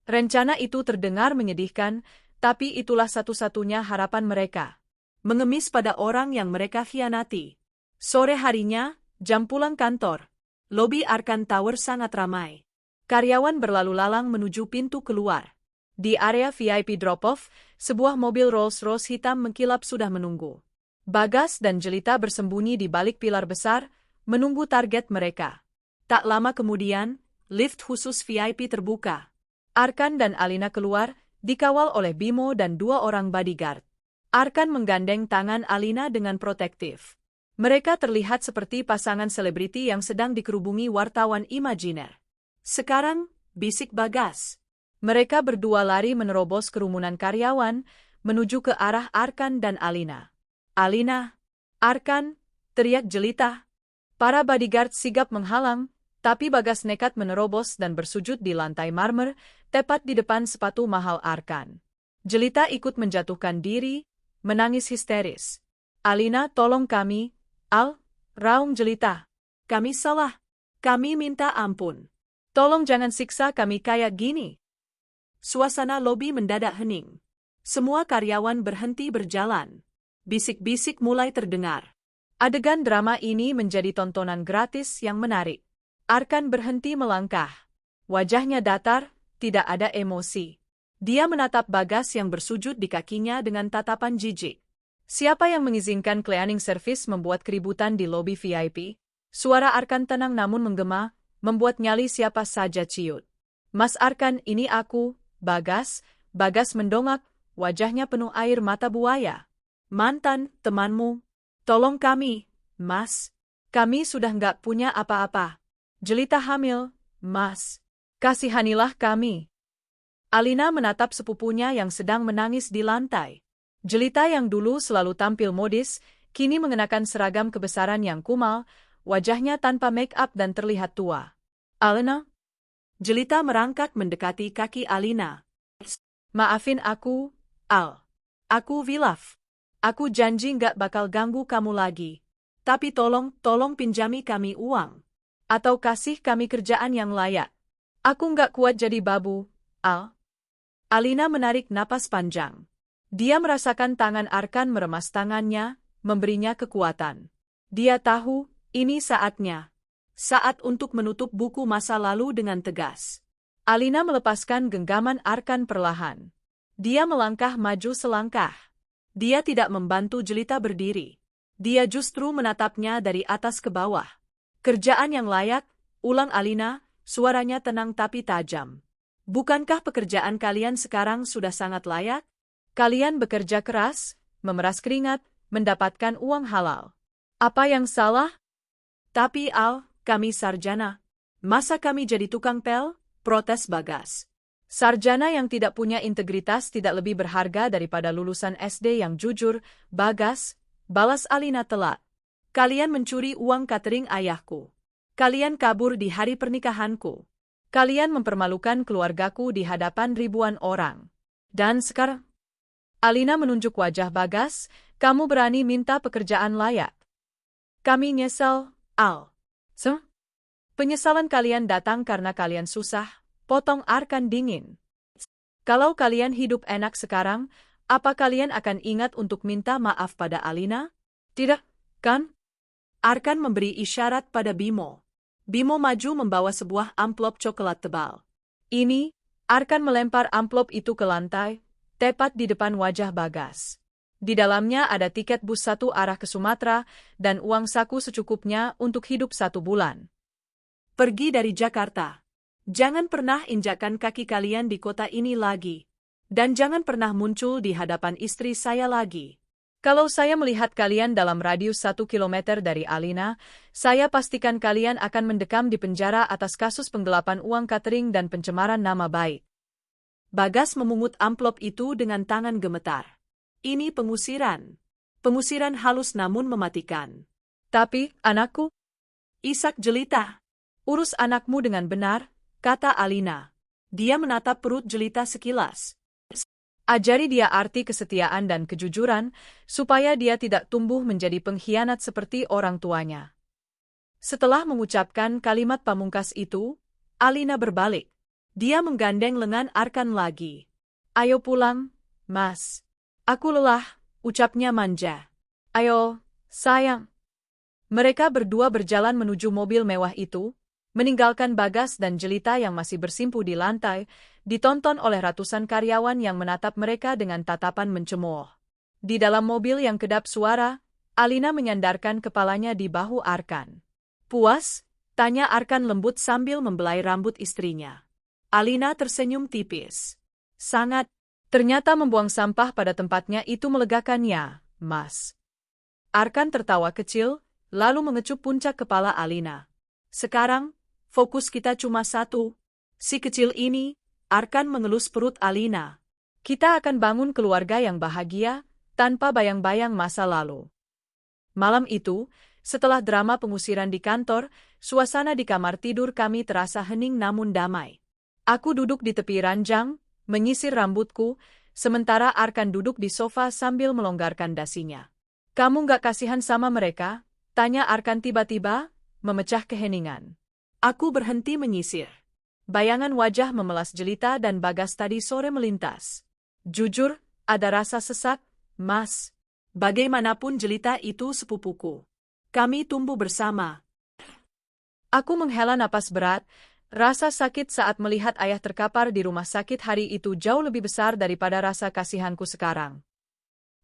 Rencana itu terdengar menyedihkan, tapi itulah satu-satunya harapan mereka. Mengemis pada orang yang mereka khianati. Sore harinya, jam pulang kantor. Lobi Arkan Tower sangat ramai. Karyawan berlalu lalang menuju pintu keluar. Di area VIP drop-off, sebuah mobil Rolls-Royce hitam mengkilap sudah menunggu. Bagas dan Jelita bersembunyi di balik pilar besar, menunggu target mereka. Tak lama kemudian, lift khusus VIP terbuka. Arkan dan Alina keluar, dikawal oleh Bimo dan 2 orang bodyguard. Arkan menggandeng tangan Alina dengan protektif. Mereka terlihat seperti pasangan selebriti yang sedang dikerubungi wartawan imajiner. Sekarang, bisik Bagas. Mereka berdua lari menerobos kerumunan karyawan, menuju ke arah Arkan dan Alina. Alina, Arkan, teriak Jelita. Para bodyguard sigap menghalang, tapi Bagas nekat menerobos dan bersujud di lantai marmer, tepat di depan sepatu mahal Arkan. Jelita ikut menjatuhkan diri, menangis histeris. Alina, tolong kami. Al, raung Jelita. Kami salah. Kami minta ampun. Tolong jangan siksa kami kayak gini. Suasana lobi mendadak hening. Semua karyawan berhenti berjalan. Bisik-bisik mulai terdengar. Adegan drama ini menjadi tontonan gratis yang menarik. Arkan berhenti melangkah. Wajahnya datar, tidak ada emosi. Dia menatap Bagas yang bersujud di kakinya dengan tatapan jijik. Siapa yang mengizinkan cleaning service membuat keributan di lobi VIP? Suara Arkan tenang namun menggema, membuat nyali siapa saja ciut. Mas Arkan, ini aku, Bagas. Bagas mendongak, wajahnya penuh air mata buaya. Mantan, temanmu. Tolong kami, Mas. Kami sudah nggak punya apa-apa. Jelita hamil, Mas. Kasihanilah kami. Alina menatap sepupunya yang sedang menangis di lantai. Jelita yang dulu selalu tampil modis, kini mengenakan seragam kebesaran yang kumal, wajahnya tanpa make-up dan terlihat tua. Alina? Jelita merangkak mendekati kaki Alina. Maafin aku, Al. Aku Wilaf. Aku janji nggak bakal ganggu kamu lagi. Tapi tolong pinjami kami uang. Atau kasih kami kerjaan yang layak. Aku nggak kuat jadi babu, Al. Alina menarik napas panjang. Dia merasakan tangan Arkan meremas tangannya, memberinya kekuatan. Dia tahu, ini saatnya. Saat untuk menutup buku masa lalu dengan tegas. Alina melepaskan genggaman Arkan perlahan. Dia melangkah maju selangkah. Dia tidak membantu Jelita berdiri. Dia justru menatapnya dari atas ke bawah. Kerjaan yang layak, ulang Alina, suaranya tenang tapi tajam. Bukankah pekerjaan kalian sekarang sudah sangat layak? Kalian bekerja keras, memeras keringat, mendapatkan uang halal. Apa yang salah? Tapi Al, kami sarjana. Masa kami jadi tukang pel? Protes Bagas. Sarjana yang tidak punya integritas tidak lebih berharga daripada lulusan SD yang jujur, Bagas, balas Alina telak. Kalian mencuri uang catering ayahku. Kalian kabur di hari pernikahanku. Kalian mempermalukan keluargaku di hadapan ribuan orang. Dan sekarang, Alina menunjuk wajah Bagas, kamu berani minta pekerjaan layak. Kami nyesel, Al. Penyesalan kalian datang karena kalian susah. Potong Arkan dingin. Kalau kalian hidup enak sekarang, apa kalian akan ingat untuk minta maaf pada Alina? Tidak, kan? Arkan memberi isyarat pada Bimo. Bimo maju membawa sebuah amplop coklat tebal. Ini, Arkan melempar amplop itu ke lantai, tepat di depan wajah Bagas. Di dalamnya ada tiket bus satu arah ke Sumatera dan uang saku secukupnya untuk hidup 1 bulan. Pergi dari Jakarta. Jangan pernah injakkan kaki kalian di kota ini lagi. Dan jangan pernah muncul di hadapan istri saya lagi. Kalau saya melihat kalian dalam radius 1 kilometer dari Alina, saya pastikan kalian akan mendekam di penjara atas kasus penggelapan uang catering dan pencemaran nama baik. Bagas memungut amplop itu dengan tangan gemetar. Ini pengusiran. Pengusiran halus namun mematikan. Tapi, anakku? Isak Jelita. Urus anakmu dengan benar, kata Alina. Dia menatap perut Jelita sekilas. Ajari dia arti kesetiaan dan kejujuran, supaya dia tidak tumbuh menjadi pengkhianat seperti orang tuanya. Setelah mengucapkan kalimat pamungkas itu, Alina berbalik. Dia menggandeng lengan Arkan lagi. Ayo pulang, Mas. Aku lelah, ucapnya manja. Ayo, sayang. Mereka berdua berjalan menuju mobil mewah itu, meninggalkan Bagas dan Jelita yang masih bersimpu di lantai, ditonton oleh ratusan karyawan yang menatap mereka dengan tatapan mencemooh. Di dalam mobil yang kedap suara, Alina menyandarkan kepalanya di bahu Arkan. Puas? Tanya Arkan lembut sambil membelai rambut istrinya. Alina tersenyum tipis. Sangat. Ternyata membuang sampah pada tempatnya itu melegakannya, Mas. Arkan tertawa kecil, lalu mengecup puncak kepala Alina. Sekarang, fokus kita cuma satu. Si kecil ini, Arkan mengelus perut Alina. Kita akan bangun keluarga yang bahagia, tanpa bayang-bayang masa lalu. Malam itu, setelah drama pengusiran di kantor, suasana di kamar tidur kami terasa hening namun damai. Aku duduk di tepi ranjang, menyisir rambutku, sementara Arkan duduk di sofa sambil melonggarkan dasinya. Kamu nggak kasihan sama mereka? Tanya Arkan tiba-tiba, memecah keheningan. Aku berhenti menyisir. Bayangan wajah memelas Jelita dan Bagas tadi sore melintas. Jujur, ada rasa sesak, Mas. Bagaimanapun Jelita itu sepupuku. Kami tumbuh bersama. Aku menghela napas berat. Rasa sakit saat melihat ayah terkapar di rumah sakit hari itu jauh lebih besar daripada rasa kasihanku sekarang.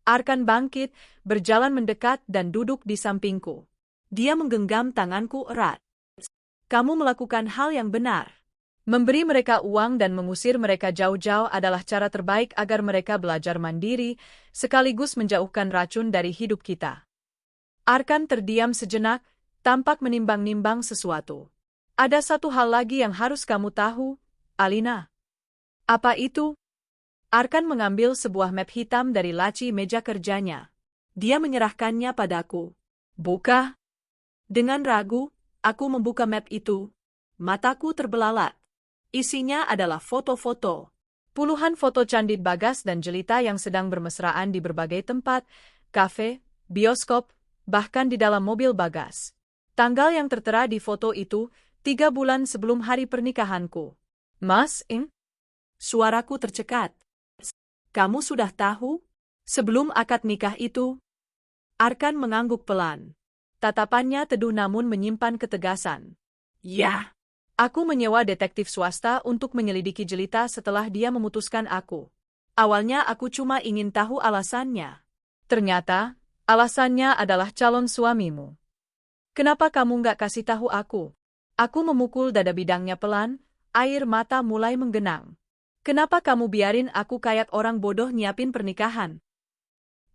Arkan bangkit, berjalan mendekat dan duduk di sampingku. Dia menggenggam tanganku erat. Kamu melakukan hal yang benar. Memberi mereka uang dan mengusir mereka jauh-jauh adalah cara terbaik agar mereka belajar mandiri, sekaligus menjauhkan racun dari hidup kita. Arkan terdiam sejenak, tampak menimbang-nimbang sesuatu. Ada satu hal lagi yang harus kamu tahu, Alina. Apa itu? Arkan mengambil sebuah map hitam dari laci meja kerjanya. Dia menyerahkannya padaku. Buka. Dengan ragu, aku membuka map itu. Mataku terbelalak. Isinya adalah foto-foto. Puluhan foto candid Bagas dan Jelita yang sedang bermesraan di berbagai tempat, kafe, bioskop, bahkan di dalam mobil Bagas. Tanggal yang tertera di foto itu 3 bulan sebelum hari pernikahanku. Mas, Suaraku tercekat. Kamu sudah tahu? Sebelum akad nikah itu? Arkan mengangguk pelan. Tatapannya teduh namun menyimpan ketegasan. Ya. Aku menyewa detektif swasta untuk menyelidiki Jelita setelah dia memutuskan aku. Awalnya aku cuma ingin tahu alasannya. Ternyata, alasannya adalah calon suamimu. Kenapa kamu nggak kasih tahu aku? Aku memukul dada bidangnya pelan, air mata mulai menggenang. Kenapa kamu biarin aku kayak orang bodoh nyiapin pernikahan?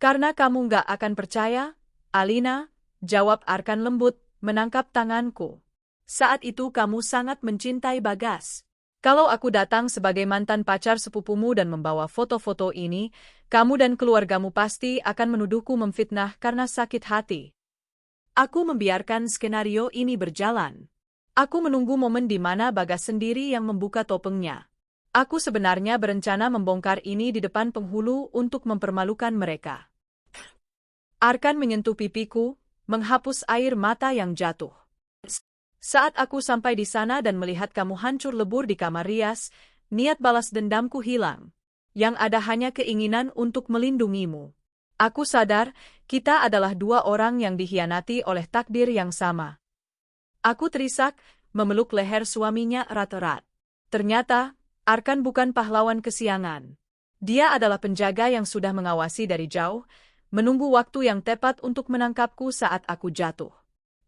Karena kamu nggak akan percaya, Alina, jawab Arkan lembut, menangkap tanganku. Saat itu kamu sangat mencintai Bagas. Kalau aku datang sebagai mantan pacar sepupumu dan membawa foto-foto ini, kamu dan keluargamu pasti akan menuduhku memfitnah karena sakit hati. Aku membiarkan skenario ini berjalan. Aku menunggu momen di mana Bagas sendiri yang membuka topengnya. Aku sebenarnya berencana membongkar ini di depan penghulu untuk mempermalukan mereka. Arkan menyentuh pipiku, menghapus air mata yang jatuh. Saat aku sampai di sana dan melihat kamu hancur lebur di kamar rias, niat balas dendamku hilang. Yang ada hanya keinginan untuk melindungimu. Aku sadar, kita adalah 2 orang yang dikhianati oleh takdir yang sama. Aku terisak, memeluk leher suaminya erat-erat. Ternyata, Arkan bukan pahlawan kesiangan. Dia adalah penjaga yang sudah mengawasi dari jauh, menunggu waktu yang tepat untuk menangkapku saat aku jatuh.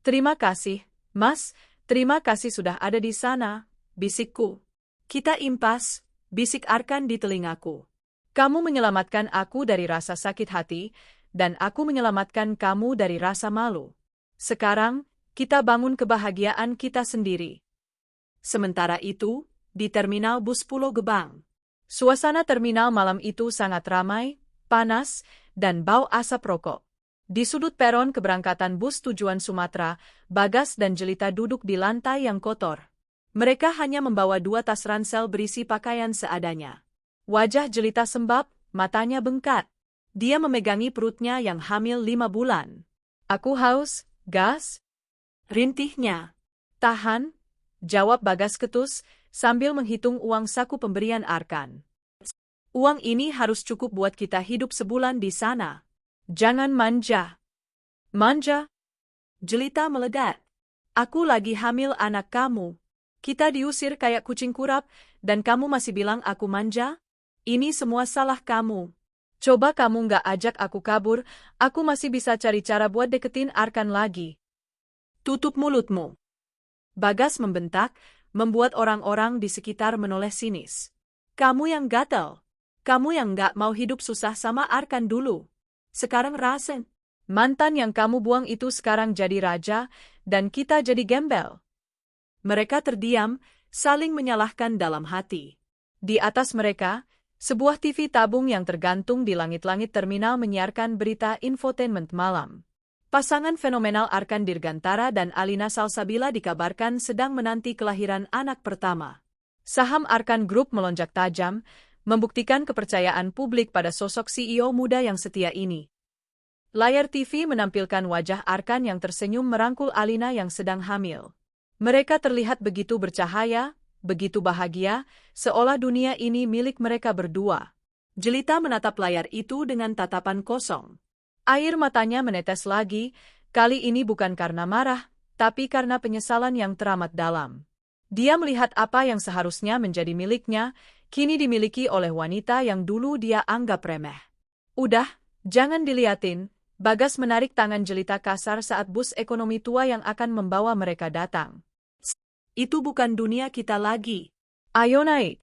Terima kasih, Mas, terima kasih sudah ada di sana, bisikku. Kita impas, bisik Arkan di telingaku. Kamu menyelamatkan aku dari rasa sakit hati, dan aku menyelamatkan kamu dari rasa malu. Sekarang, kita bangun kebahagiaan kita sendiri. Sementara itu, di terminal bus Pulau Gebang. Suasana terminal malam itu sangat ramai, panas, dan bau asap rokok. Di sudut peron keberangkatan bus tujuan Sumatera, Bagas dan Jelita duduk di lantai yang kotor. Mereka hanya membawa 2 tas ransel berisi pakaian seadanya. Wajah Jelita sembab, matanya bengkak. Dia memegangi perutnya yang hamil 5 bulan. Aku haus, gas? Rintihnya. Tahan, jawab Bagas ketus, sambil menghitung uang saku pemberian Arkan. Uang ini harus cukup buat kita hidup sebulan di sana. Jangan manja. Manja? Jelita meledak. Aku lagi hamil anak kamu. Kita diusir kayak kucing kurap, dan kamu masih bilang aku manja? Ini semua salah kamu. Coba kamu nggak ajak aku kabur, aku masih bisa cari cara buat deketin Arkan lagi. Tutup mulutmu. Bagas membentak, membuat orang-orang di sekitar menoleh sinis. Kamu yang gatel. Kamu yang nggak mau hidup susah sama Arkan dulu. Sekarang rasen. Mantan yang kamu buang itu sekarang jadi raja, dan kita jadi gembel. Mereka terdiam, saling menyalahkan dalam hati. Di atas mereka, sebuah TV tabung yang tergantung di langit-langit terminal menyiarkan berita infotainment malam. Pasangan fenomenal Arkan Dirgantara dan Alina Salsabila dikabarkan sedang menanti kelahiran anak pertama. Saham Arkan Group melonjak tajam, membuktikan kepercayaan publik pada sosok CEO muda yang setia ini. Layar TV menampilkan wajah Arkan yang tersenyum merangkul Alina yang sedang hamil. Mereka terlihat begitu bercahaya, begitu bahagia, seolah dunia ini milik mereka berdua. Jelita menatap layar itu dengan tatapan kosong. Air matanya menetes lagi, kali ini bukan karena marah, tapi karena penyesalan yang teramat dalam. Dia melihat apa yang seharusnya menjadi miliknya, kini dimiliki oleh wanita yang dulu dia anggap remeh. Udah, jangan diliatin. Bagas menarik tangan Jelita kasar saat bus ekonomi tua yang akan membawa mereka datang. Itu bukan dunia kita lagi. Ayo naik.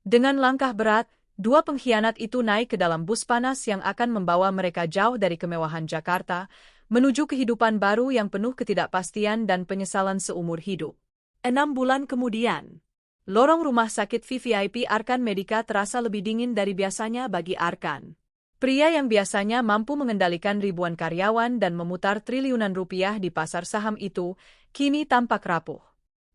Dengan langkah berat, 2 pengkhianat itu naik ke dalam bus panas yang akan membawa mereka jauh dari kemewahan Jakarta, menuju kehidupan baru yang penuh ketidakpastian dan penyesalan seumur hidup. 6 bulan kemudian. Lorong rumah sakit VVIP Arkan Medika terasa lebih dingin dari biasanya bagi Arkan. Pria yang biasanya mampu mengendalikan ribuan karyawan dan memutar triliunan rupiah di pasar saham itu, kini tampak rapuh.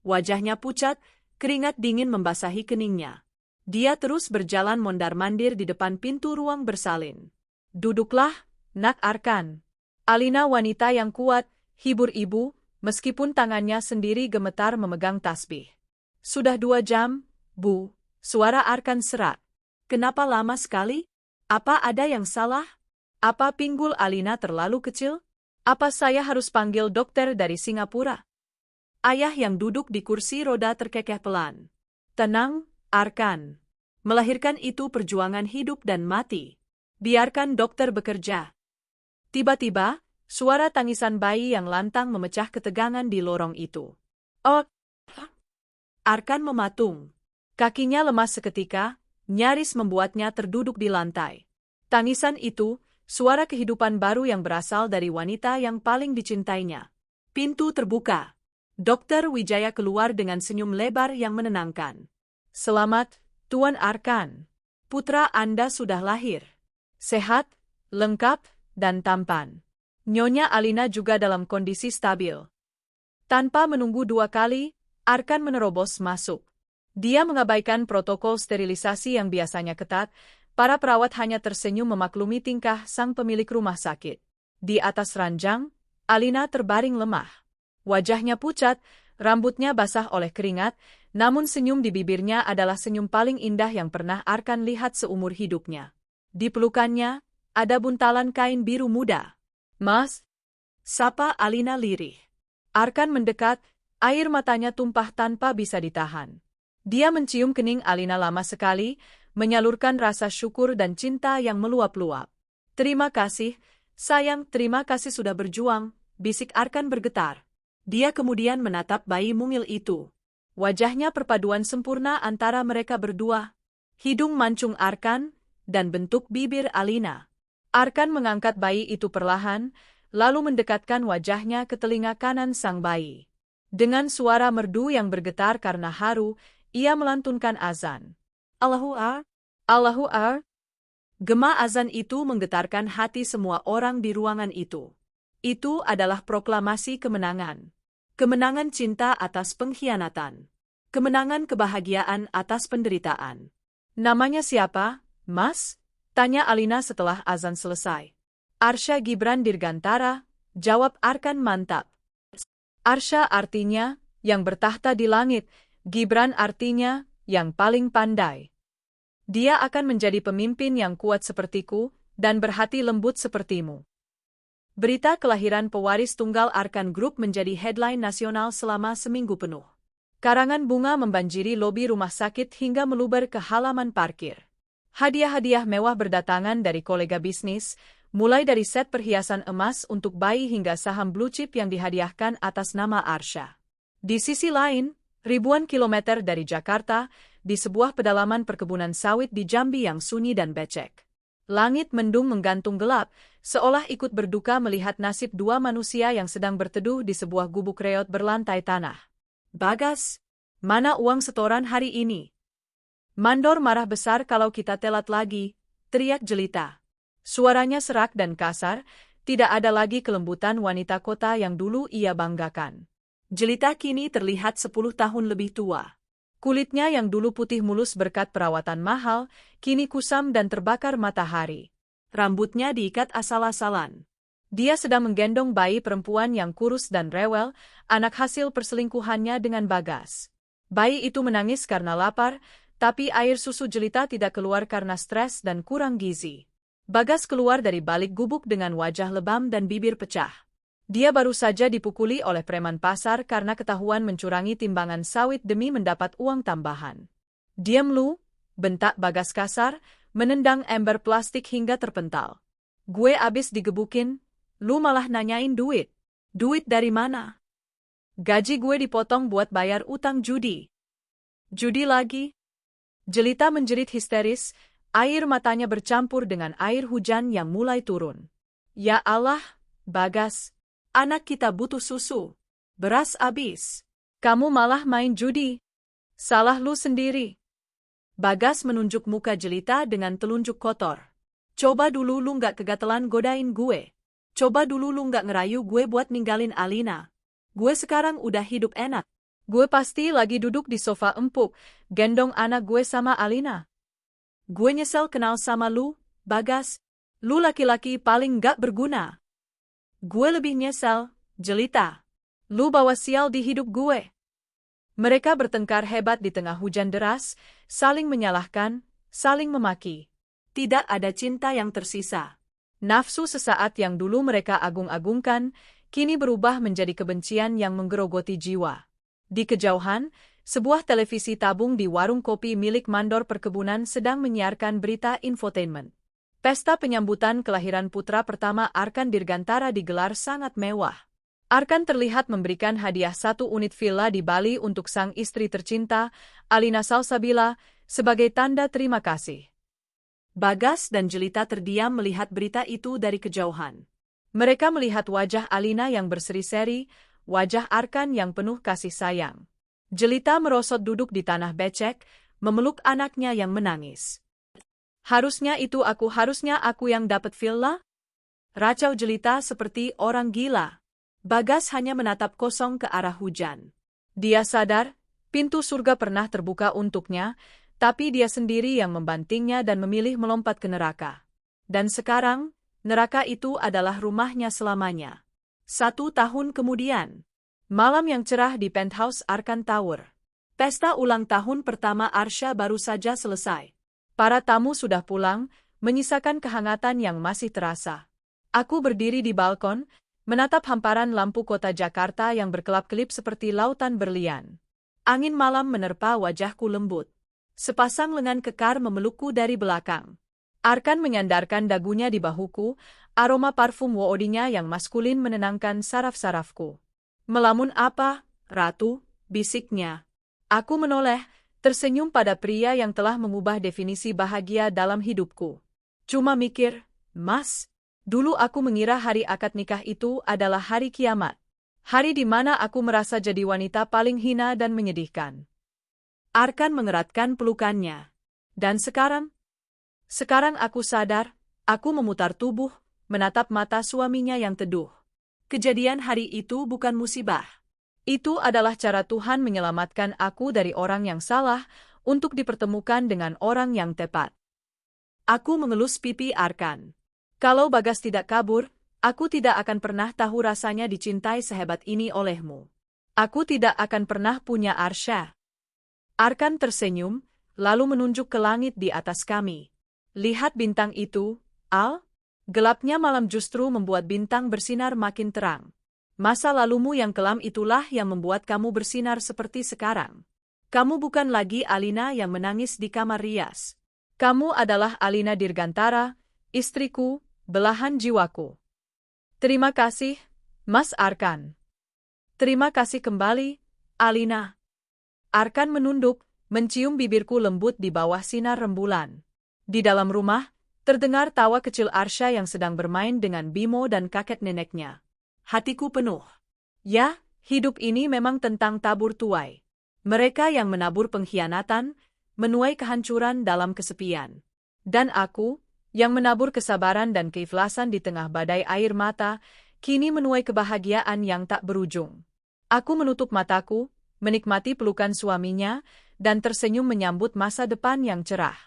Wajahnya pucat, keringat dingin membasahi keningnya. Dia terus berjalan mondar-mandir di depan pintu ruang bersalin. Duduklah, Nak Arkan. Alina wanita yang kuat, hibur ibu, meskipun tangannya sendiri gemetar memegang tasbih. Sudah 2 jam, Bu, suara Arkan serak. Kenapa lama sekali? Apa ada yang salah? Apa pinggul Alina terlalu kecil? Apa saya harus panggil dokter dari Singapura? Ayah yang duduk di kursi roda terkekeh pelan. Tenang, Arkan. Melahirkan itu perjuangan hidup dan mati. Biarkan dokter bekerja. Tiba-tiba, suara tangisan bayi yang lantang memecah ketegangan di lorong itu. Oh! Arkan mematung. Kakinya lemas seketika, nyaris membuatnya terduduk di lantai. Tangisan itu, suara kehidupan baru yang berasal dari wanita yang paling dicintainya. Pintu terbuka. Dokter Wijaya keluar dengan senyum lebar yang menenangkan. Selamat, Tuan Arkan. Putra Anda sudah lahir. Sehat, lengkap, dan tampan. Nyonya Alina juga dalam kondisi stabil. Tanpa menunggu 2 kali, Arkan menerobos masuk. Dia mengabaikan protokol sterilisasi yang biasanya ketat. Para perawat hanya tersenyum memaklumi tingkah sang pemilik rumah sakit. Di atas ranjang, Alina terbaring lemah. Wajahnya pucat, rambutnya basah oleh keringat, namun senyum di bibirnya adalah senyum paling indah yang pernah Arkan lihat seumur hidupnya. Di pelukannya, ada buntalan kain biru muda. Mas, sapa Alina lirih. Arkan mendekat, air matanya tumpah tanpa bisa ditahan. Dia mencium kening Alina lama sekali, menyalurkan rasa syukur dan cinta yang meluap-luap. Terima kasih, sayang, terima kasih sudah berjuang, bisik Arkan bergetar. Dia kemudian menatap bayi mungil itu. Wajahnya perpaduan sempurna antara mereka berdua. Hidung mancung Arkan, dan bentuk bibir Alina. Arkan mengangkat bayi itu perlahan, lalu mendekatkan wajahnya ke telinga kanan sang bayi. Dengan suara merdu yang bergetar karena haru, ia melantunkan azan. Allahu Akbar, Allahu Akbar. Gema azan itu menggetarkan hati semua orang di ruangan itu. Itu adalah proklamasi kemenangan. Kemenangan cinta atas pengkhianatan. Kemenangan kebahagiaan atas penderitaan. Namanya siapa, Mas? Tanya Alina setelah azan selesai. Arsha Gibran Dirgantara, jawab Arkan mantap. Arsha artinya, yang bertahta di langit, Gibran artinya, yang paling pandai. Dia akan menjadi pemimpin yang kuat sepertiku, dan berhati lembut sepertimu. Berita kelahiran pewaris tunggal Arkan Group menjadi headline nasional selama seminggu penuh. Karangan bunga membanjiri lobi rumah sakit hingga meluber ke halaman parkir. Hadiah-hadiah mewah berdatangan dari kolega bisnis, mulai dari set perhiasan emas untuk bayi hingga saham blue chip yang dihadiahkan atas nama Arsha. Di sisi lain, ribuan kilometer dari Jakarta, di sebuah pedalaman perkebunan sawit di Jambi yang sunyi dan becek. Langit mendung menggantung gelap, seolah ikut berduka melihat nasib 2 manusia yang sedang berteduh di sebuah gubuk reot berlantai tanah. Bagas, mana uang setoran hari ini? Mandor marah besar kalau kita telat lagi, teriak jelita. Suaranya serak dan kasar, tidak ada lagi kelembutan wanita kota yang dulu ia banggakan. Jelita kini terlihat 10 tahun lebih tua. Kulitnya yang dulu putih mulus berkat perawatan mahal, kini kusam dan terbakar matahari. Rambutnya diikat asal-asalan. Dia sedang menggendong bayi perempuan yang kurus dan rewel, anak hasil perselingkuhannya dengan Bagas. Bayi itu menangis karena lapar, tapi air susu jelita tidak keluar karena stres dan kurang gizi. Bagas keluar dari balik gubuk dengan wajah lebam dan bibir pecah. Dia baru saja dipukuli oleh preman pasar karena ketahuan mencurangi timbangan sawit demi mendapat uang tambahan. Diam lu, bentak Bagas kasar, menendang ember plastik hingga terpental. Gue abis digebukin, lu malah nanyain duit. Duit dari mana? Gaji gue dipotong buat bayar utang judi. Judi lagi? Jelita menjerit histeris, air matanya bercampur dengan air hujan yang mulai turun. Ya Allah, Bagas, anak kita butuh susu. Beras abis. Kamu malah main judi. Salah lu sendiri. Bagas menunjuk muka jelita dengan telunjuk kotor. Coba dulu lu nggak kegatelan godain gue. Coba dulu lu nggak ngerayu gue buat ninggalin Alina. Gue sekarang udah hidup enak. Gue pasti lagi duduk di sofa empuk, gendong anak gue sama Alina. Gue nyesel kenal sama lu, Bagas. Lu laki-laki paling gak berguna. Gue lebih nyesel, jelita. Lu bawa sial di hidup gue. Mereka bertengkar hebat di tengah hujan deras, saling menyalahkan, saling memaki. Tidak ada cinta yang tersisa. Nafsu sesaat yang dulu mereka agung-agungkan, kini berubah menjadi kebencian yang menggerogoti jiwa. Di kejauhan, sebuah televisi tabung di warung kopi milik mandor perkebunan sedang menyiarkan berita infotainment. Pesta penyambutan kelahiran putra pertama Arkan Dirgantara digelar sangat mewah. Arkan terlihat memberikan hadiah 1 unit villa di Bali untuk sang istri tercinta, Alina Salsabila, sebagai tanda terima kasih. Bagas dan Jelita terdiam melihat berita itu dari kejauhan. Mereka melihat wajah Alina yang berseri-seri, wajah Arkan yang penuh kasih sayang. Jelita merosot duduk di tanah becek, memeluk anaknya yang menangis. Harusnya aku yang dapat villa? Racau Jelita seperti orang gila. Bagas hanya menatap kosong ke arah hujan. Dia sadar, pintu surga pernah terbuka untuknya, tapi dia sendiri yang membantingnya dan memilih melompat ke neraka. Dan sekarang, neraka itu adalah rumahnya selamanya. 1 tahun kemudian, malam yang cerah di penthouse Arkan Tower. Pesta ulang tahun pertama Arsha baru saja selesai. Para tamu sudah pulang, menyisakan kehangatan yang masih terasa. Aku berdiri di balkon, menatap hamparan lampu kota Jakarta yang berkelap-kelip seperti lautan berlian. Angin malam menerpa wajahku lembut. Sepasang lengan kekar memelukku dari belakang. Arkan menyandarkan dagunya di bahuku, aroma parfum woodinya yang maskulin menenangkan saraf-sarafku. Melamun apa, Ratu? Bisiknya. Aku menoleh, tersenyum pada pria yang telah mengubah definisi bahagia dalam hidupku. Cuma mikir, Mas, dulu aku mengira hari akad nikah itu adalah hari kiamat. Hari di mana aku merasa jadi wanita paling hina dan menyedihkan. Arkan mengeratkan pelukannya. Dan sekarang? Sekarang aku sadar, aku memutar tubuh, menatap mata suaminya yang teduh. Kejadian hari itu bukan musibah. Itu adalah cara Tuhan menyelamatkan aku dari orang yang salah untuk dipertemukan dengan orang yang tepat. Aku mengelus pipi Arkan. Kalau Bagas tidak kabur, aku tidak akan pernah tahu rasanya dicintai sehebat ini olehmu. Aku tidak akan pernah punya Arsha. Arkan tersenyum, lalu menunjuk ke langit di atas kami. Lihat bintang itu, Al? Gelapnya malam justru membuat bintang bersinar makin terang. Masa lalumu yang kelam itulah yang membuat kamu bersinar seperti sekarang. Kamu bukan lagi Alina yang menangis di kamar rias. Kamu adalah Alina Dirgantara, istriku, belahan jiwaku. Terima kasih, Mas Arkan. Terima kasih kembali, Alina. Arkan menunduk, mencium bibirku lembut di bawah sinar rembulan. Di dalam rumah, terdengar tawa kecil Arsha yang sedang bermain dengan Bimo dan kakek neneknya. Hatiku penuh. Ya, hidup ini memang tentang tabur tuai. Mereka yang menabur pengkhianatan, menuai kehancuran dalam kesepian. Dan aku, yang menabur kesabaran dan keikhlasan di tengah badai air mata, kini menuai kebahagiaan yang tak berujung. Aku menutup mataku, menikmati pelukan suaminya, dan tersenyum menyambut masa depan yang cerah.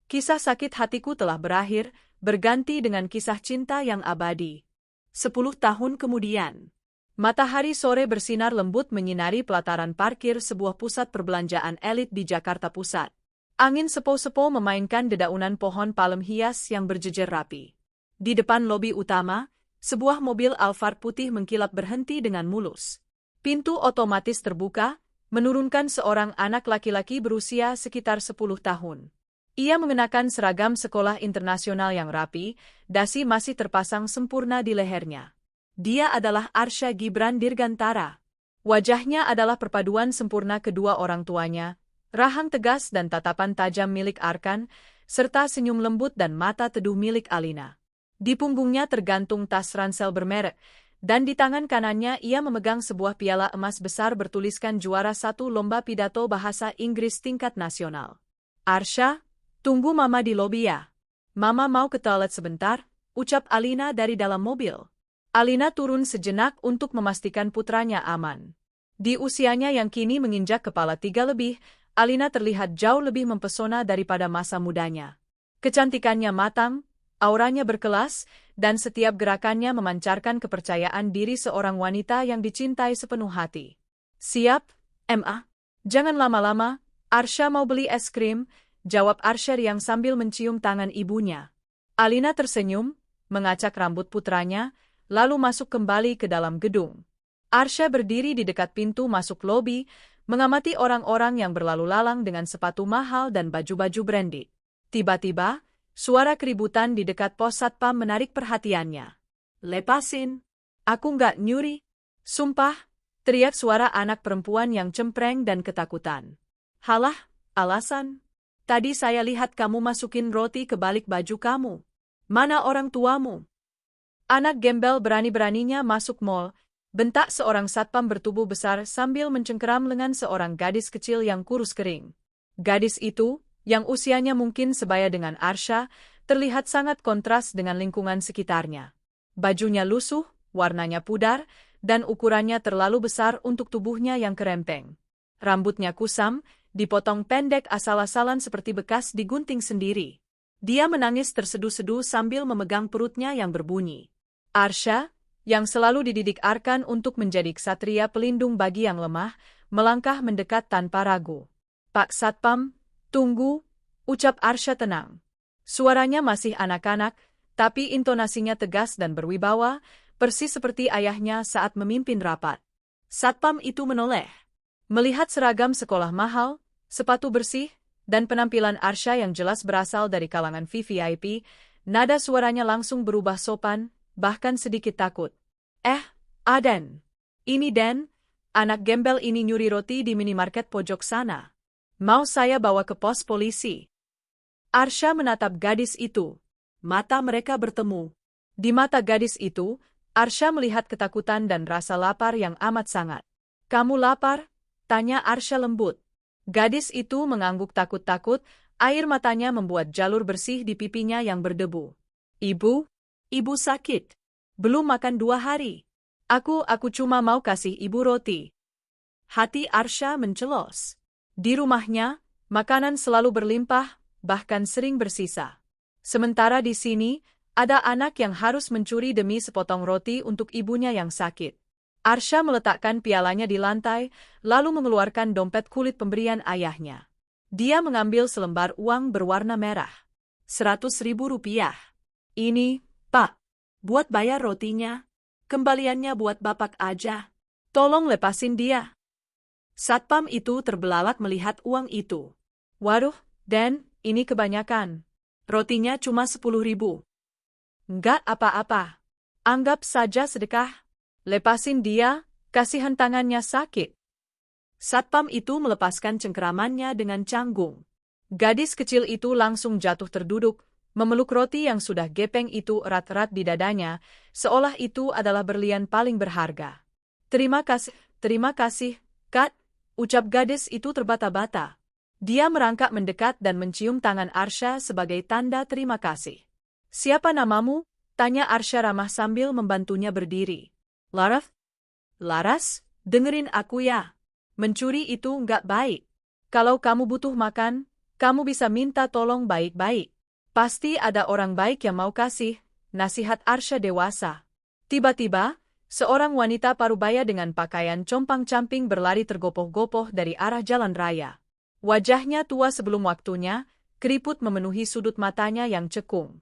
Kisah sakit hatiku telah berakhir, berganti dengan kisah cinta yang abadi. 10 tahun kemudian, matahari sore bersinar lembut menyinari pelataran parkir sebuah pusat perbelanjaan elit di Jakarta Pusat. Angin sepo-sepo memainkan dedaunan pohon palem hias yang berjejer rapi. Di depan lobi utama, sebuah mobil Alphard putih mengkilap berhenti dengan mulus. Pintu otomatis terbuka, menurunkan seorang anak laki-laki berusia sekitar 10 tahun. Ia mengenakan seragam sekolah internasional yang rapi, dasi masih terpasang sempurna di lehernya. Dia adalah Arsha Gibran Dirgantara. Wajahnya adalah perpaduan sempurna kedua orang tuanya, rahang tegas dan tatapan tajam milik Arkan, serta senyum lembut dan mata teduh milik Alina. Di punggungnya tergantung tas ransel bermerek, dan di tangan kanannya ia memegang sebuah piala emas besar bertuliskan juara 1 lomba pidato bahasa Inggris tingkat nasional. Arsha, tunggu Mama di lobi ya. Mama mau ke toilet sebentar, ucap Alina dari dalam mobil. Alina turun sejenak untuk memastikan putranya aman. Di usianya yang kini menginjak kepala 3 lebih, Alina terlihat jauh lebih mempesona daripada masa mudanya. Kecantikannya matang, Auranya berkelas, dan setiap gerakannya memancarkan kepercayaan diri seorang wanita yang dicintai sepenuh hati. Siap, Ma? Jangan lama-lama, Arsha mau beli es krim, jawab Arsha yang sambil mencium tangan ibunya. Alina tersenyum, mengacak rambut putranya, lalu masuk kembali ke dalam gedung. Arsha berdiri di dekat pintu masuk lobi, mengamati orang-orang yang berlalu lalang dengan sepatu mahal dan baju-baju branded. Tiba-tiba, suara keributan di dekat pos satpam menarik perhatiannya. Lepasin! Aku nggak nyuri! Sumpah! Teriak suara anak perempuan yang cempreng dan ketakutan. Halah, alasan? Tadi saya lihat kamu masukin roti ke balik baju kamu. Mana orang tuamu? Anak gembel berani-beraninya masuk mall, bentak seorang satpam bertubuh besar sambil mencengkeram lengan seorang gadis kecil yang kurus kering. Gadis itu, yang usianya mungkin sebaya dengan Arsha, terlihat sangat kontras dengan lingkungan sekitarnya. Bajunya lusuh, warnanya pudar, dan ukurannya terlalu besar untuk tubuhnya yang kerempeng. Rambutnya kusam, dipotong pendek asal-asalan seperti bekas digunting sendiri. Dia menangis terseduh-seduh sambil memegang perutnya yang berbunyi. Arsha, yang selalu dididik Arkan untuk menjadi ksatria pelindung bagi yang lemah, melangkah mendekat tanpa ragu. Pak Satpam, tunggu, ucap Arsha tenang. Suaranya masih anak-anak, tapi intonasinya tegas dan berwibawa, persis seperti ayahnya saat memimpin rapat. Satpam itu menoleh. Melihat seragam sekolah mahal, sepatu bersih, dan penampilan Arsha yang jelas berasal dari kalangan VVIP, nada suaranya langsung berubah sopan, bahkan sedikit takut. Aden. Ini Den, anak gembel ini nyuri roti di minimarket pojok sana. Mau saya bawa ke pos polisi? Arsha menatap gadis itu. Mata mereka bertemu. Di mata gadis itu, Arsha melihat ketakutan dan rasa lapar yang amat sangat. Kamu lapar? Tanya Arsha lembut. Gadis itu mengangguk takut-takut, air matanya membuat jalur bersih di pipinya yang berdebu. Ibu sakit. Belum makan 2 hari. Aku cuma mau kasih ibu roti. Hati Arsha mencelos. Di rumahnya, makanan selalu berlimpah, bahkan sering bersisa. Sementara di sini, ada anak yang harus mencuri demi sepotong roti untuk ibunya yang sakit. Arsha meletakkan pialanya di lantai, lalu mengeluarkan dompet kulit pemberian ayahnya. Dia mengambil selembar uang berwarna merah. 100.000 rupiah. Ini, Pak, buat bayar rotinya. Kembaliannya buat Bapak aja. Tolong lepasin dia. Satpam itu terbelalak melihat uang itu. Waduh, Den, ini kebanyakan. Rotinya cuma 10.000. Enggak apa-apa. Anggap saja sedekah. Lepasin dia, kasihan tangannya sakit. Satpam itu melepaskan cengkeramannya dengan canggung. Gadis kecil itu langsung jatuh terduduk, memeluk roti yang sudah gepeng itu erat-erat di dadanya, seolah itu adalah berlian paling berharga. Terima kasih, Kak, ucap gadis itu terbata-bata. Dia merangkak mendekat dan mencium tangan Arsha sebagai tanda terima kasih. Siapa namamu? Tanya Arsha ramah sambil membantunya berdiri. Laras, dengerin aku ya. Mencuri itu nggak baik. Kalau kamu butuh makan, kamu bisa minta tolong baik-baik. Pasti ada orang baik yang mau kasih, nasihat Arsha dewasa. Tiba-tiba, seorang wanita parubaya dengan pakaian compang-camping berlari tergopoh-gopoh dari arah jalan raya. Wajahnya tua sebelum waktunya, keriput memenuhi sudut matanya yang cekung.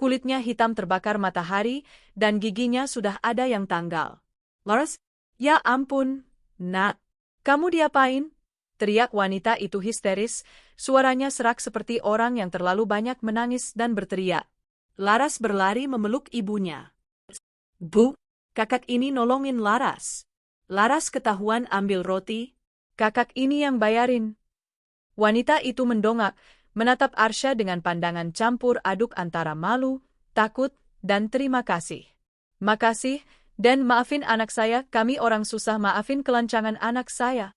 Kulitnya hitam terbakar matahari, dan giginya sudah ada yang tanggal. Laras, ya ampun, Nak. Kamu diapain? Teriak wanita itu histeris, suaranya serak seperti orang yang terlalu banyak menangis dan berteriak. Laras berlari memeluk ibunya. Bu, kakak ini nolongin Laras. Laras ketahuan ambil roti, kakak ini yang bayarin. Wanita itu mendongak, menatap Arsha dengan pandangan campur aduk antara malu, takut, dan terima kasih. Makasih, dan maafin anak saya, kami orang susah, maafin kelancangan anak saya.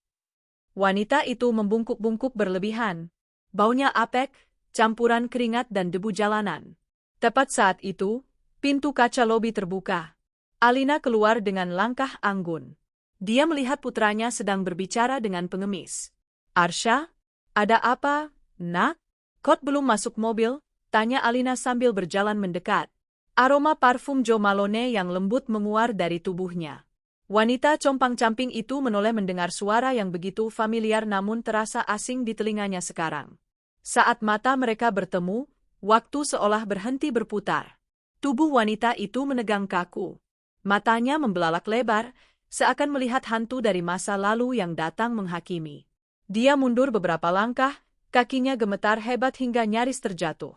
Wanita itu membungkuk-bungkuk berlebihan. Baunya apek, campuran keringat dan debu jalanan. Tepat saat itu, pintu kaca lobi terbuka. Alina keluar dengan langkah anggun. Dia melihat putranya sedang berbicara dengan pengemis. Arsha, ada apa, Nak? Kok belum masuk mobil? Tanya Alina sambil berjalan mendekat. Aroma parfum Jo Malone yang lembut menguar dari tubuhnya. Wanita compang-camping itu menoleh mendengar suara yang begitu familiar namun terasa asing di telinganya sekarang. Saat mata mereka bertemu, waktu seolah berhenti berputar. Tubuh wanita itu menegang kaku. Matanya membelalak lebar, seakan melihat hantu dari masa lalu yang datang menghakimi. Dia mundur beberapa langkah, kakinya gemetar hebat hingga nyaris terjatuh.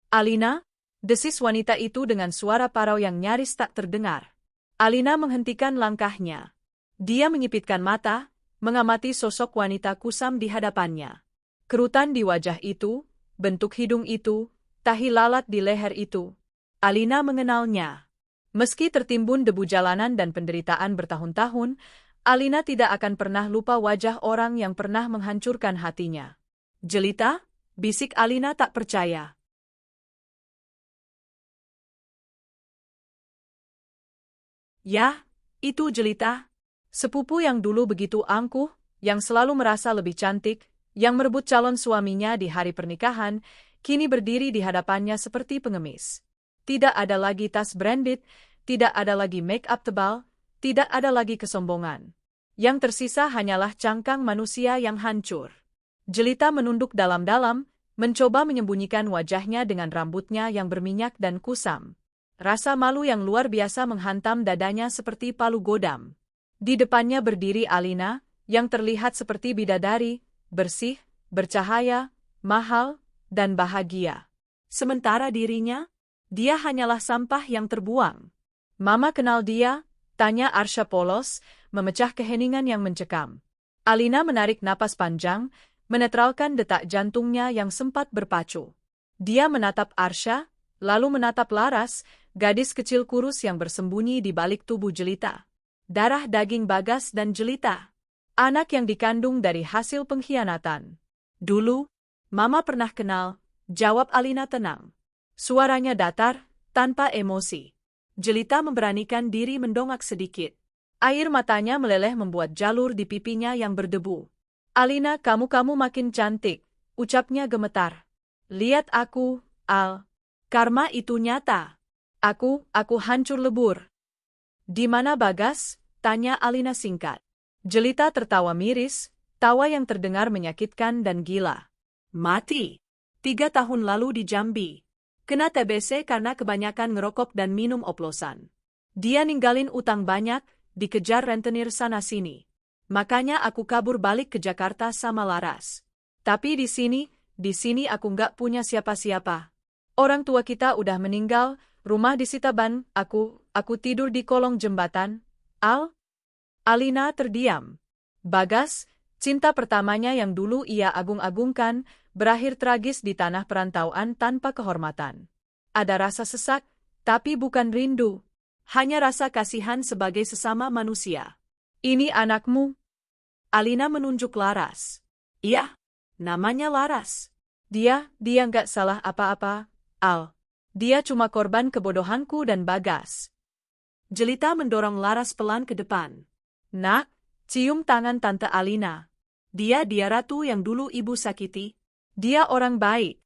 Alina, desis wanita itu dengan suara parau yang nyaris tak terdengar. Alina menghentikan langkahnya. Dia menyipitkan mata, mengamati sosok wanita kusam di hadapannya. Kerutan di wajah itu, bentuk hidung itu, tahi lalat di leher itu. Alina mengenalnya. Meski tertimbun debu jalanan dan penderitaan bertahun-tahun, Alina tidak akan pernah lupa wajah orang yang pernah menghancurkan hatinya. Jelita, bisik Alina tak percaya. Ya, itu Jelita. Sepupu yang dulu begitu angkuh, yang selalu merasa lebih cantik, yang merebut calon suaminya di hari pernikahan, kini berdiri di hadapannya seperti pengemis. Tidak ada lagi tas branded, tidak ada lagi make-up tebal, tidak ada lagi kesombongan. Yang tersisa hanyalah cangkang manusia yang hancur. Jelita menunduk dalam-dalam, mencoba menyembunyikan wajahnya dengan rambutnya yang berminyak dan kusam. Rasa malu yang luar biasa menghantam dadanya seperti palu godam. Di depannya berdiri Alina, yang terlihat seperti bidadari, bersih, bercahaya, mahal, dan bahagia. Sementara dirinya, dia hanyalah sampah yang terbuang. Mama kenal dia? Tanya Arsha polos, memecah keheningan yang mencekam. Alina menarik napas panjang, menetralkan detak jantungnya yang sempat berpacu. Dia menatap Arsha, lalu menatap Laras, gadis kecil kurus yang bersembunyi di balik tubuh Jelita. Darah daging Bagas dan Jelita. Anak yang dikandung dari hasil pengkhianatan. Dulu, Mama pernah kenal, jawab Alina tenang. Suaranya datar, tanpa emosi. Jelita memberanikan diri mendongak sedikit. Air matanya meleleh membuat jalur di pipinya yang berdebu. Alina, kamu makin cantik, ucapnya gemetar. Lihat aku, Al. Karma itu nyata. Aku hancur lebur. Di mana Bagas? Tanya Alina singkat. Jelita tertawa miris, tawa yang terdengar menyakitkan dan gila. Mati. 3 tahun lalu di Jambi. Kena TBC karena kebanyakan ngerokok dan minum oplosan. Dia ninggalin utang banyak, dikejar rentenir sana-sini. Makanya aku kabur balik ke Jakarta sama Laras. Tapi di sini aku nggak punya siapa-siapa. Orang tua kita udah meninggal, rumah disita ban, aku tidur di kolong jembatan. Alina terdiam. Bagas, cinta pertamanya yang dulu ia agung-agungkan, berakhir tragis di tanah perantauan tanpa kehormatan. Ada rasa sesak, tapi bukan rindu. Hanya rasa kasihan sebagai sesama manusia. Ini anakmu? Alina menunjuk Laras. Iya, namanya Laras. Dia nggak salah apa-apa, Al. Dia cuma korban kebodohanku dan Bagas. Jelita mendorong Laras pelan ke depan. Nak, cium tangan Tante Alina. Dia ratu yang dulu ibu sakiti. Dia orang baik.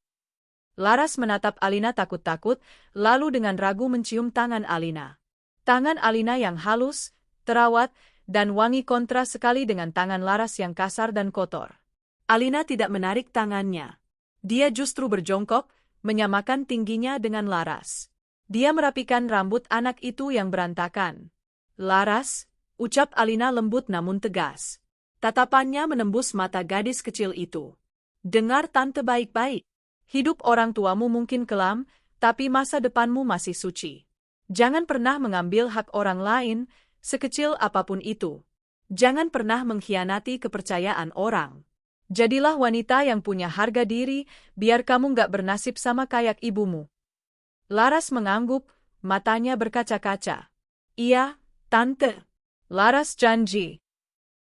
Laras menatap Alina takut-takut, lalu dengan ragu mencium tangan Alina. Tangan Alina yang halus, terawat, dan wangi kontras sekali dengan tangan Laras yang kasar dan kotor. Alina tidak menarik tangannya. Dia justru berjongkok, menyamakan tingginya dengan Laras. Dia merapikan rambut anak itu yang berantakan. Laras, ucap Alina lembut namun tegas. Tatapannya menembus mata gadis kecil itu. Dengar Tante baik-baik. Hidup orang tuamu mungkin kelam, tapi masa depanmu masih suci. Jangan pernah mengambil hak orang lain, sekecil apapun itu. Jangan pernah mengkhianati kepercayaan orang. Jadilah wanita yang punya harga diri, biar kamu nggak bernasib sama kayak ibumu. Laras mengangguk, matanya berkaca-kaca. Iya, Tante. Laras janji.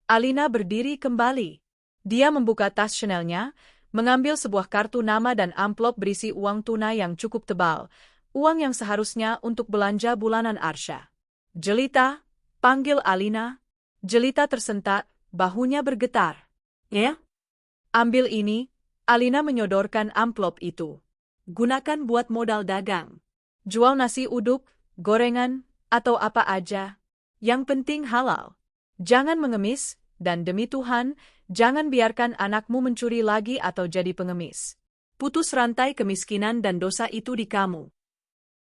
Alina berdiri kembali. Dia membuka tas Chanel-nya, mengambil sebuah kartu nama dan amplop berisi uang tunai yang cukup tebal, uang yang seharusnya untuk belanja bulanan Arsha. Jelita, panggil Alina. Jelita tersentak, bahunya bergetar. Ya? Ambil ini, Alina menyodorkan amplop itu. Gunakan buat modal dagang. Jual nasi uduk, gorengan, atau apa aja. Yang penting halal. Jangan mengemis, dan demi Tuhan, jangan biarkan anakmu mencuri lagi atau jadi pengemis. Putus rantai kemiskinan dan dosa itu di kamu.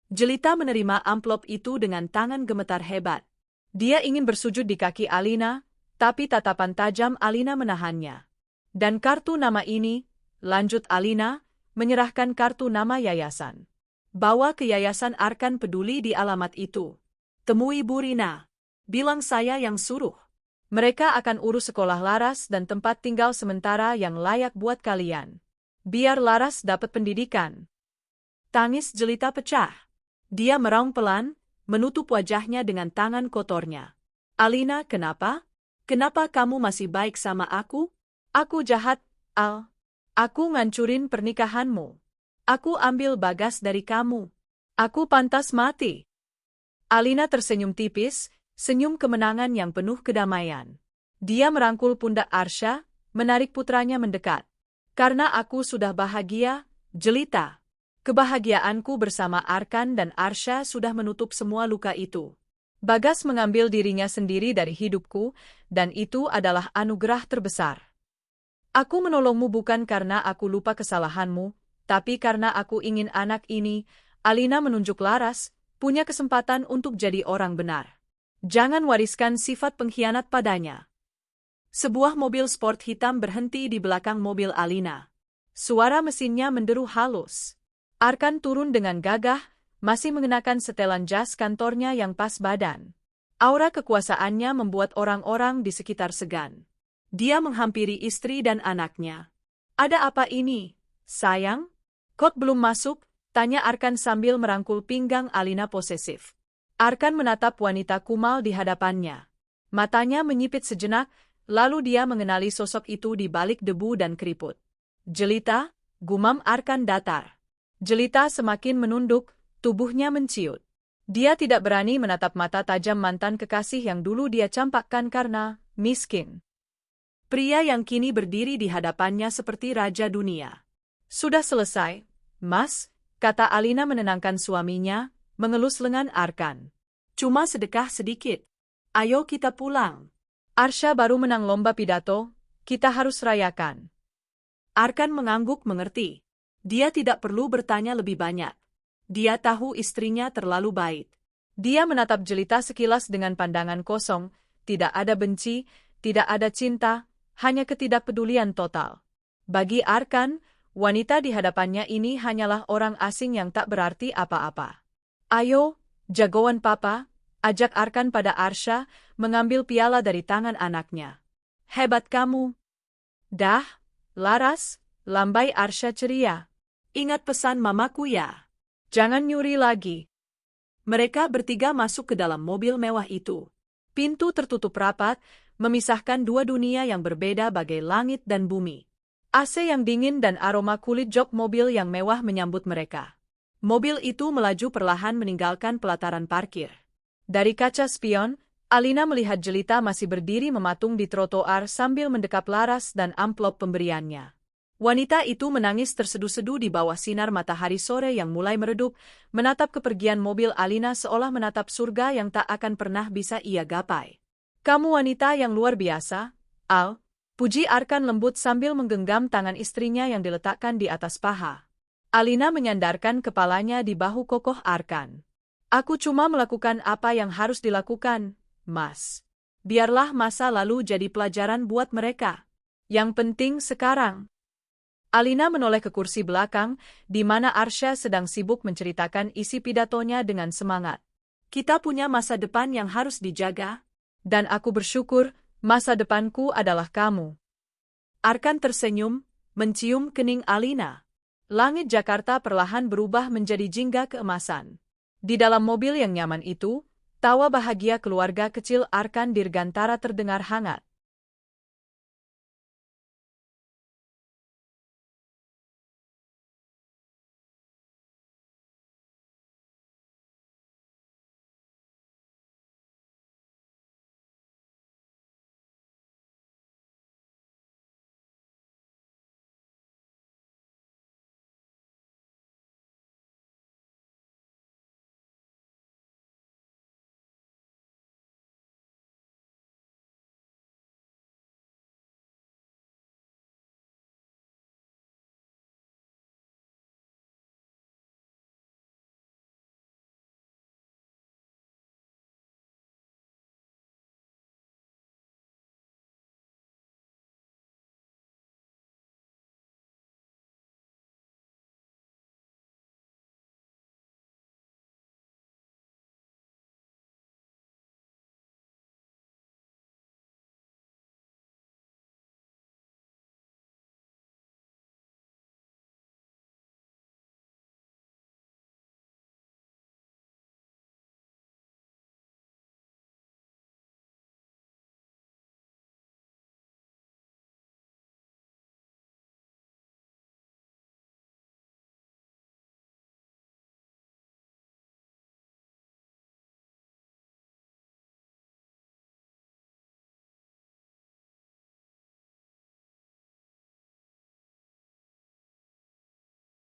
Jelita menerima amplop itu dengan tangan gemetar hebat. Dia ingin bersujud di kaki Alina, tapi tatapan tajam Alina menahannya. Dan kartu nama ini, lanjut Alina, menyerahkan kartu nama yayasan. Bawa ke Yayasan Arkan Peduli di alamat itu. Temui Bu Rina. Bilang saya yang suruh. Mereka akan urus sekolah Laras dan tempat tinggal sementara yang layak buat kalian. Biar Laras dapat pendidikan. Tangis Jelita pecah. Dia meraung pelan, menutup wajahnya dengan tangan kotornya. Alina, kenapa? Kenapa kamu masih baik sama aku? Aku jahat, Al. Aku ngancurin pernikahanmu. Aku ambil Bagas dari kamu. Aku pantas mati. Alina tersenyum tipis, senyum kemenangan yang penuh kedamaian. Dia merangkul pundak Arsha, menarik putranya mendekat. Karena aku sudah bahagia, Jelita. Kebahagiaanku bersama Arkan dan Arsha sudah menutup semua luka itu. Bagas mengambil dirinya sendiri dari hidupku, dan itu adalah anugerah terbesar. Aku menolongmu bukan karena aku lupa kesalahanmu, tapi karena aku ingin anak ini, Alina menunjuk Laras, punya kesempatan untuk jadi orang benar. Jangan wariskan sifat pengkhianat padanya. Sebuah mobil sport hitam berhenti di belakang mobil Alina. Suara mesinnya menderu halus. Arkan turun dengan gagah, masih mengenakan setelan jas kantornya yang pas badan. Aura kekuasaannya membuat orang-orang di sekitar segan. Dia menghampiri istri dan anaknya. Ada apa ini, sayang? Kok belum masuk? Tanya Arkan sambil merangkul pinggang Alina posesif. Arkan menatap wanita kumal di hadapannya. Matanya menyipit sejenak, lalu dia mengenali sosok itu di balik debu dan keriput. Jelita, gumam Arkan datar. Jelita semakin menunduk, tubuhnya menciut. Dia tidak berani menatap mata tajam mantan kekasih yang dulu dia campakkan karena miskin. Pria yang kini berdiri di hadapannya seperti raja dunia. Sudah selesai, Mas, kata Alina menenangkan suaminya, mengelus lengan Arkan. Cuma sedekah sedikit. Ayo kita pulang. Arsha baru menang lomba pidato, kita harus rayakan. Arkan mengangguk mengerti. Dia tidak perlu bertanya lebih banyak. Dia tahu istrinya terlalu baik. Dia menatap Jelita sekilas dengan pandangan kosong, tidak ada benci, tidak ada cinta, hanya ketidakpedulian total. Bagi Arkan, wanita di hadapannya ini hanyalah orang asing yang tak berarti apa-apa. Ayo, jagoan papa, ajak Arkan pada Arsha, mengambil piala dari tangan anaknya. Hebat kamu. Dah, Laras, lambai Arsha ceria. Ingat pesan mamaku ya. Jangan nyuri lagi. Mereka bertiga masuk ke dalam mobil mewah itu. Pintu tertutup rapat, memisahkan dua dunia yang berbeda bagai langit dan bumi. AC yang dingin dan aroma kulit jok mobil yang mewah menyambut mereka. Mobil itu melaju perlahan meninggalkan pelataran parkir. Dari kaca spion, Alina melihat Jelita masih berdiri mematung di trotoar sambil mendekap Laras dan amplop pemberiannya. Wanita itu menangis terseduh-seduh di bawah sinar matahari sore yang mulai meredup, menatap kepergian mobil Alina seolah menatap surga yang tak akan pernah bisa ia gapai. Kamu wanita yang luar biasa, Al, puji Arkan lembut sambil menggenggam tangan istrinya yang diletakkan di atas paha. Alina menyandarkan kepalanya di bahu kokoh Arkan. Aku cuma melakukan apa yang harus dilakukan, Mas. Biarlah masa lalu jadi pelajaran buat mereka. Yang penting sekarang. Alina menoleh ke kursi belakang, di mana Arsha sedang sibuk menceritakan isi pidatonya dengan semangat. Kita punya masa depan yang harus dijaga. Dan aku bersyukur, masa depanku adalah kamu. Arkan tersenyum, mencium kening Alina. Langit Jakarta perlahan berubah menjadi jingga keemasan. Di dalam mobil yang nyaman itu, tawa bahagia keluarga kecil Arkan Dirgantara terdengar hangat.